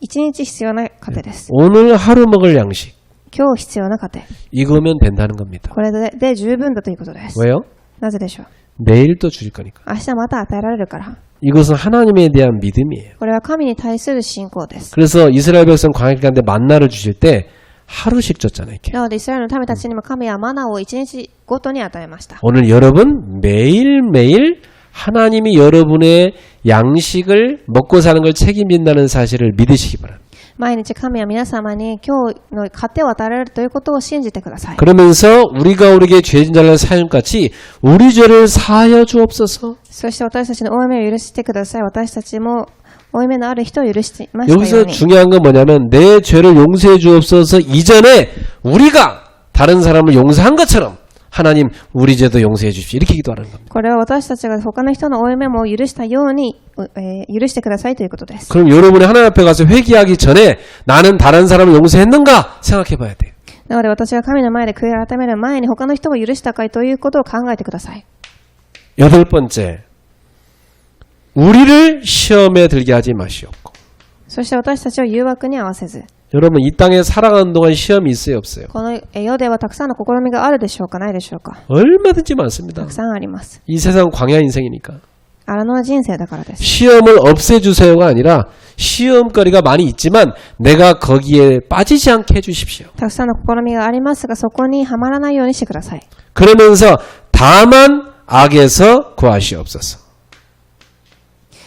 一日必要な糧です。 오늘 하루 먹을 양식. 今日必要な糧。 이거면 된다는 겁니다. これで十分だということです。 왜요? なぜでしょう。 내일 또 주실 거니까. 明日また与えられるから。 이것은 하나님에 대한 믿음이에요. これは神に対する信仰です。 그래서 이스라엘 백성 광야길 가는데 만나를 주실 때 하루씩 줬잖아요. 이렇게. なのでイスラエルの民たちにも神はマナーを一日ごとに与えました。 오늘 여러분 매일매일 하나님이 여러분의 양식을 먹고 사는 걸 책임진다는 사실을 믿으시기 바랍니다. 毎日神は皆様に今日の糧を与えられるということを信じてください。 그러면서 우리가 우리에게 죄 진 자를 사용같이 우리 죄를 사하여 주옵소서. そして私たちの負い目を許してください。私たちも負い目のある人を許していましたよう 여기서 に。 중요한 건 뭐냐면 내 죄를 용서해 주옵소서 이전에 우리가 다른 사람을 용서한 것처럼 하나님 우리 죄도 용서해 주십시오. 이렇게 기도하는 겁니다. これは私たちが他の人の負い目も許したように、許してくださいということです。 그럼 여러분이 하나님 앞에 가서 회개하기 전에 나는 다른 사람을 용서했는가 생각해 봐야 돼요. なので私が神の前で悔い改める前に他の人を許したかということを考えてください。 8번째, 우리를 시험에 들게 하지 마시옵고. そして私たちを誘惑に合わせず。 여러분 이 땅에 살아가는 동안 시험이 있어요 없어요? この世ではたくさんの試みがあるでしょうかないでしょうか。 얼마든지 많습니다. たくさんあります。 이 세상 광야 인생이니까. 荒野の人生だからです。 시험을 없애주세요가 아니라 시험거리가 많이 있지만 내가 거기에 빠지지 않게 해주십시오. たくさんの試みがありますがそこにはまらないようにしてください。 그러면서 다만 악에서 구하시옵소서.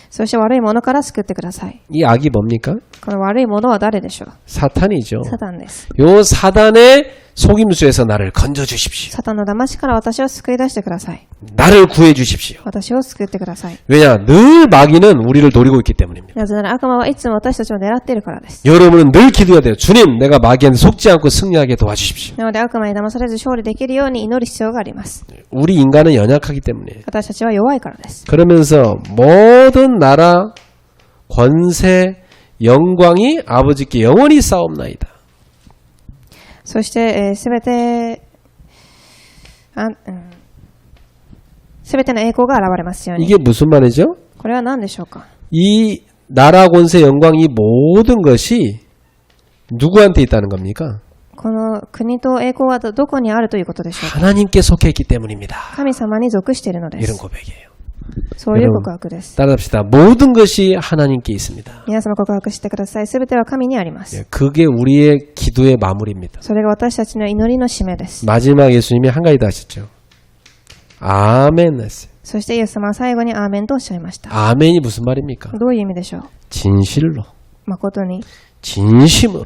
そして悪いものから救ってください。 이 악이 뭡니까? この悪いものは誰でしょう。 사탄이죠. サタンです。 요 사단의 속임수에서 나를 건져주십시오. サタンの騙しから私を救い出してください。 나를 구해주십시오. 私を救ってください。 왜냐? 늘 마귀는 우리를 노리고 있기 때문입니다. なぜなら悪魔はいつも私たちを狙っているからです。 여러분은 늘 기도해야 돼요. 주님, 내가 마귀한테 속지 않고 승리하게 도와주십시오. なので悪魔に騙されず勝利できるように祈る必要があります。 우리 인간은 연약하기 때문에. 私たちは弱いからです。 그러면서 모든 나라, 권세, 영광이 아버지께 영원히 싸움나이다. そしてすべての栄光が現れますように。 이게 무슨 말이죠? これは何でしょうか。 이 나라, 권세, 영광 이 모든 것이 누구한테 있다는 겁니까? この国と栄光はどこにあるということでしょうか。 하나님께 속해 있기 때문입니다. 神様に属しているので 이런 す。 고백이에요. そういう告白です。 따라합시다. 모든 것이 하나님께 있습니다. 皆様告白してください。すべては神にあります。 그게 우리의 기도의 마무리입니다. それが私たちの祈りの締めです。 마지막 예수님이 한 가지 더 하셨죠. 아멘 했어요. そしてイエス様は最後にアーメンとおっしゃいました。 아멘이 무슨 말입니까? どういう意味でしょう。 진실로, 誠に、 진심으로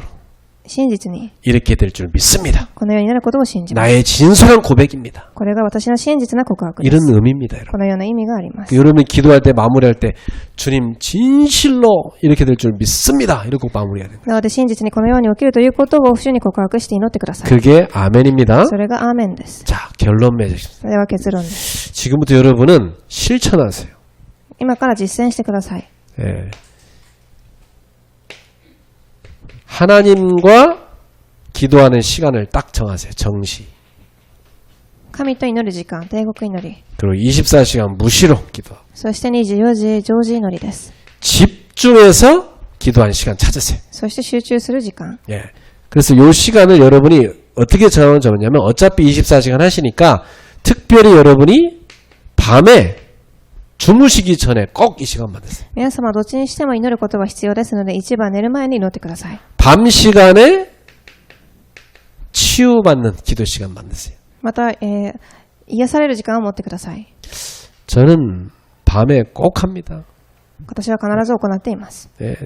真実に、 이렇게 될 줄 믿습니다. このようになることを信じます。 나의 진솔한 고백입니다. これが私の真実な告白で 이런 す。 의미입니다, 여러분. このような意味があります。 여러분이 기도할 때 마무리할 때 주님 진실로 이렇게 될 줄 믿습니다. 이렇게 꼭 마무리해야 됩니다. なので真実にこのように起きるということを主に告白して祈ってください。 그게 아멘입니다. それがアーメンです。 자, 결론 맺으십시오. それは結論です。 지금부터 여러분은 실천하세요. 今から実践してください。 예. 하나님과 기도하는 시간을 딱 정하세요. 정시. 神と祈る時間、帝国祈り。 그리고 24시간 무시로 기도. そして24時常時祈りです。 집중해서 기도하는 시간 찾으세요. そして集中する時間。 예. 그래서 요 시간을 여러분이 어떻게 정하냐면 어차피 24시간 하시니까 특별히 여러분이 밤에 주무시기 전에 꼭 이 시간 만드세요. 皆様どっちにしても祈ることは必要ですので、一番寝る前に祈ってください。 밤 시간에 치유받는 기도 시간 만드세요. また、癒される時間を持ってください。 저는 밤에 꼭 합니다. 私は必ず行っています。 예.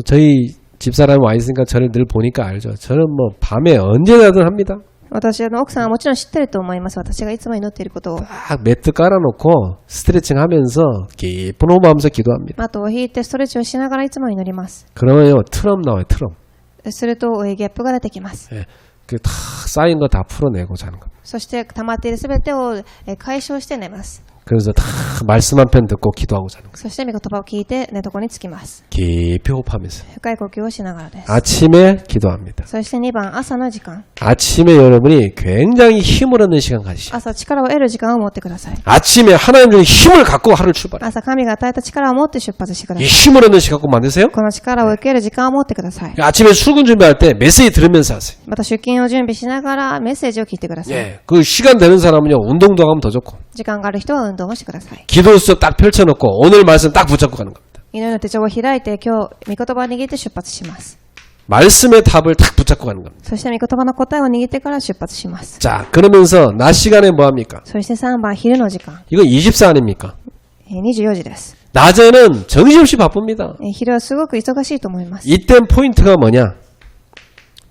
저희 집사람이 와 있으니까 저를 늘 보니까 알죠. 저는 뭐 밤에 언제나든 합니다. 私の奥さんはもちろん知ってると思います。私がいつも祈っていることを。 딱 매트 깔아놓고 스트레칭 하면서 깊은 호흡하면서 기도합니다. マットを引いてストレッチをしながらいつも祈ります。 그러면요 트럼 나와요 트럼. するとゲップが出てきます。 예. 그 다 쌓인 거 다 풀어내고 자는 겁니다. そして溜まっているすべてを解消して寝ます。 그래서 다 말씀 한 편 듣고 기도하고 자는 거예요. そして御言葉を聞いて寝床につきます。 깊이 호흡하면서 深い呼吸をしながらです。 아침에 기도합니다. そして2番、朝の時間。 아침에 여러분이 굉장히 힘을 얻는 시간 가지시죠. 朝力を得る時間を持ってください。 아침에 하나님 주는 힘을 갖고 하루를 출발해요. 朝神が与えた力を持って出発してくだ 이 さい。 힘을 얻는 시간 꼭 만드세요. この力を受ける時間を持ってください。 아침에 출근 준비할 때 메시지 들으면서 하세요. また出勤を準備しながらメッセージを聞いてください。 예, 그 시간 되는 사람은요 운동도 하면 더 좋고 時間がある人は運動をしてください。 기도 수업 딱 펼쳐놓고 오늘 말씀 딱 붙잡고 가는 겁니다. 祈りの手帳を開いて今日御言葉を握って出発します。 말씀의 답을 딱 붙잡고 가는 겁니다. そして御言葉の答えを握ってから出発します。 자, 그러면서 낮 시간에 뭐 합니까? そして3番、昼の時間。 이거 24 아닙니까? 24時です。 낮에는 정신없이 바쁩니다. 昼はすごく忙しいと思います。 이땐 포인트가 뭐냐?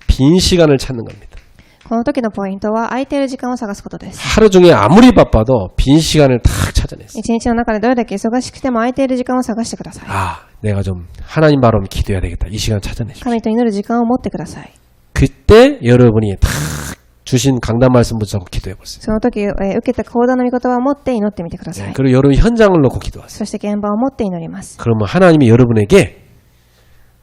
빈 시간을 찾는 겁니다. この時のポイントは空いている時間を探すことです。 하루 중에 아무리 바빠도 빈 시간을 딱 찾아냈어요. 一日の中でどれだけ忙しくても空いている時間を探してください。 아, 내가 좀 하나님 바로 기도해야 되겠다. 이 시간 찾아내십시오. 神と祈る時間を持ってください。 그때 여러분이 딱 주신 강단 말씀 붙잡고 기도해 보세요. その時、受けた講談の御言葉を持って祈ってみてください。 그리고 여러분 현장을 놓고 기도하세요. そして現場を持って祈ります。 그러면 하나님이 여러분에게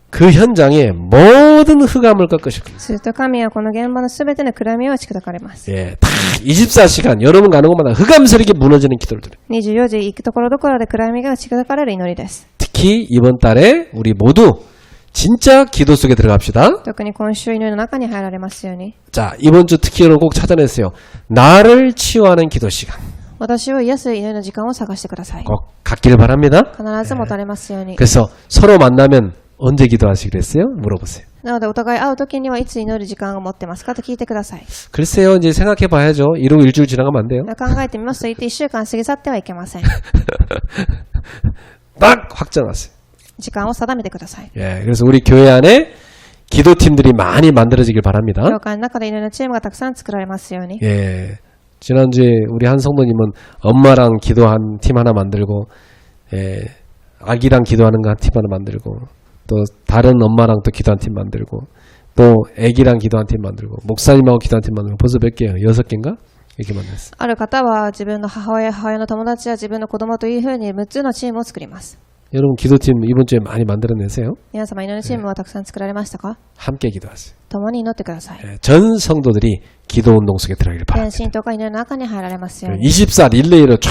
그 현장에 모든 흑암을 꺾으실 겁니다. すると神はこの現場のすべての暗みを打ち砕かれます。 예, 다 24시간 여러분 가는 곳마다 흑암 세력이 무너지는 기도를 드려요. 24時行くところどころで暗闇が打ち砕かれる祈りです。 특히 이번 달에 우리 모두 진짜 기도 속에 들어갑시다. 特に今週祈りの中に入られますように。 자, 이번 주 특히 여러분 꼭 찾아냈어요. 나를 치유하는 기도 시간. 私を癒す祈りの時間を探してください。 꼭 갖기를 바랍니다. 必ず持たれますように。 그래서 서로 만나면 언제 기도하시기로 했어요? 물어보세요. なのでお互い会う時にはいつ祈る時間を持ってますかと聞いてください。 글쎄요, 이제 생각해 봐야죠. 이러고 일주일 지나가면 안 돼요. 考えてみますと言って1週間過ぎ去ってはいけません。 딱 확정하세요. 時間を定めてください。 예, 그래서 우리 교회 안에 기도팀들이 많이 만들어지길 바랍니다. 教会の中で祈りのチームがたくさん作られますように。 예, 지난주에 우리 한 성도님은 엄마랑 기도한 팀 하나 만들고, 예, 아기랑 기도하는 거 한 팀 하나 만들고, 또 다른 엄마랑 또 기도한 팀 만들고, 또 아기랑 기도한 팀 만들고, 목사님하고 기도한 팀 만들고, 벌써 몇 개예요? 6개인가? 이렇게 만들었어요. ある方は自分の母親の友達や自分の子供というふうに6つのチームを作ります。 여러분 기도팀 이번 주에 많이 만들어내세요. 皆様祈りのチームはたくさん作られましたか？ 함께 기도하세요. 共に祈ってください。 예, 전 성도들이 기도 운동 속에 들어가길 全 바랍니다. 信徒が祈りの中に入られますように。 24 릴레이로 쫙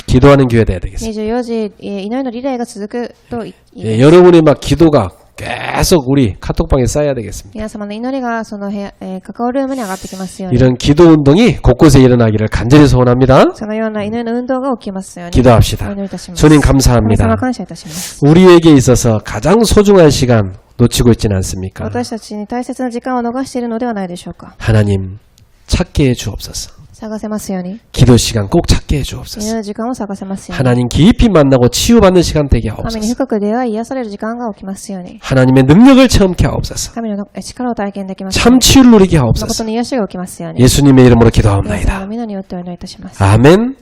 기도하는 교회 돼야 되겠습니다. 24時、祈りのリレーが続くといいで 예, す。 여러분이 막 기도가 계속 우리 카톡방에 쌓여야 되겠습니다. 皆様の祈りがその部屋、カカオルームに上がってきますように。 이런 기도 운동이 곳곳에 일어나기를 간절히 소원합니다. そのような祈りの運動が起きますように。 기도합시다. お祈りいたします。 주님 神 감사합니다. 様感謝いたします。 우리에게 있어서 가장 소중한 시간 놓치고 있지는 않습니까? 私たちに大切な時間を逃しているのではないでしょうか。 하나님 찾게 해 주옵소서. 探せますように。 기도 시간 꼭 찾게 해 祈り 주옵소서. の時間を探せますように。 하나님 깊이 만나고 치유받는 시간 되게 神に 하옵소서. 深く出会い癒される時間が起きますように。 하나님의 능력을 체험케 하옵소서. 神の力を体験できますよう 참 に。 치유를 누리게 誠 하옵소서. に癒しが起きますように。 예수님의 이름으로 イエス様の 기도하옵나이다. 皆によってお祈りいたします。 아멘.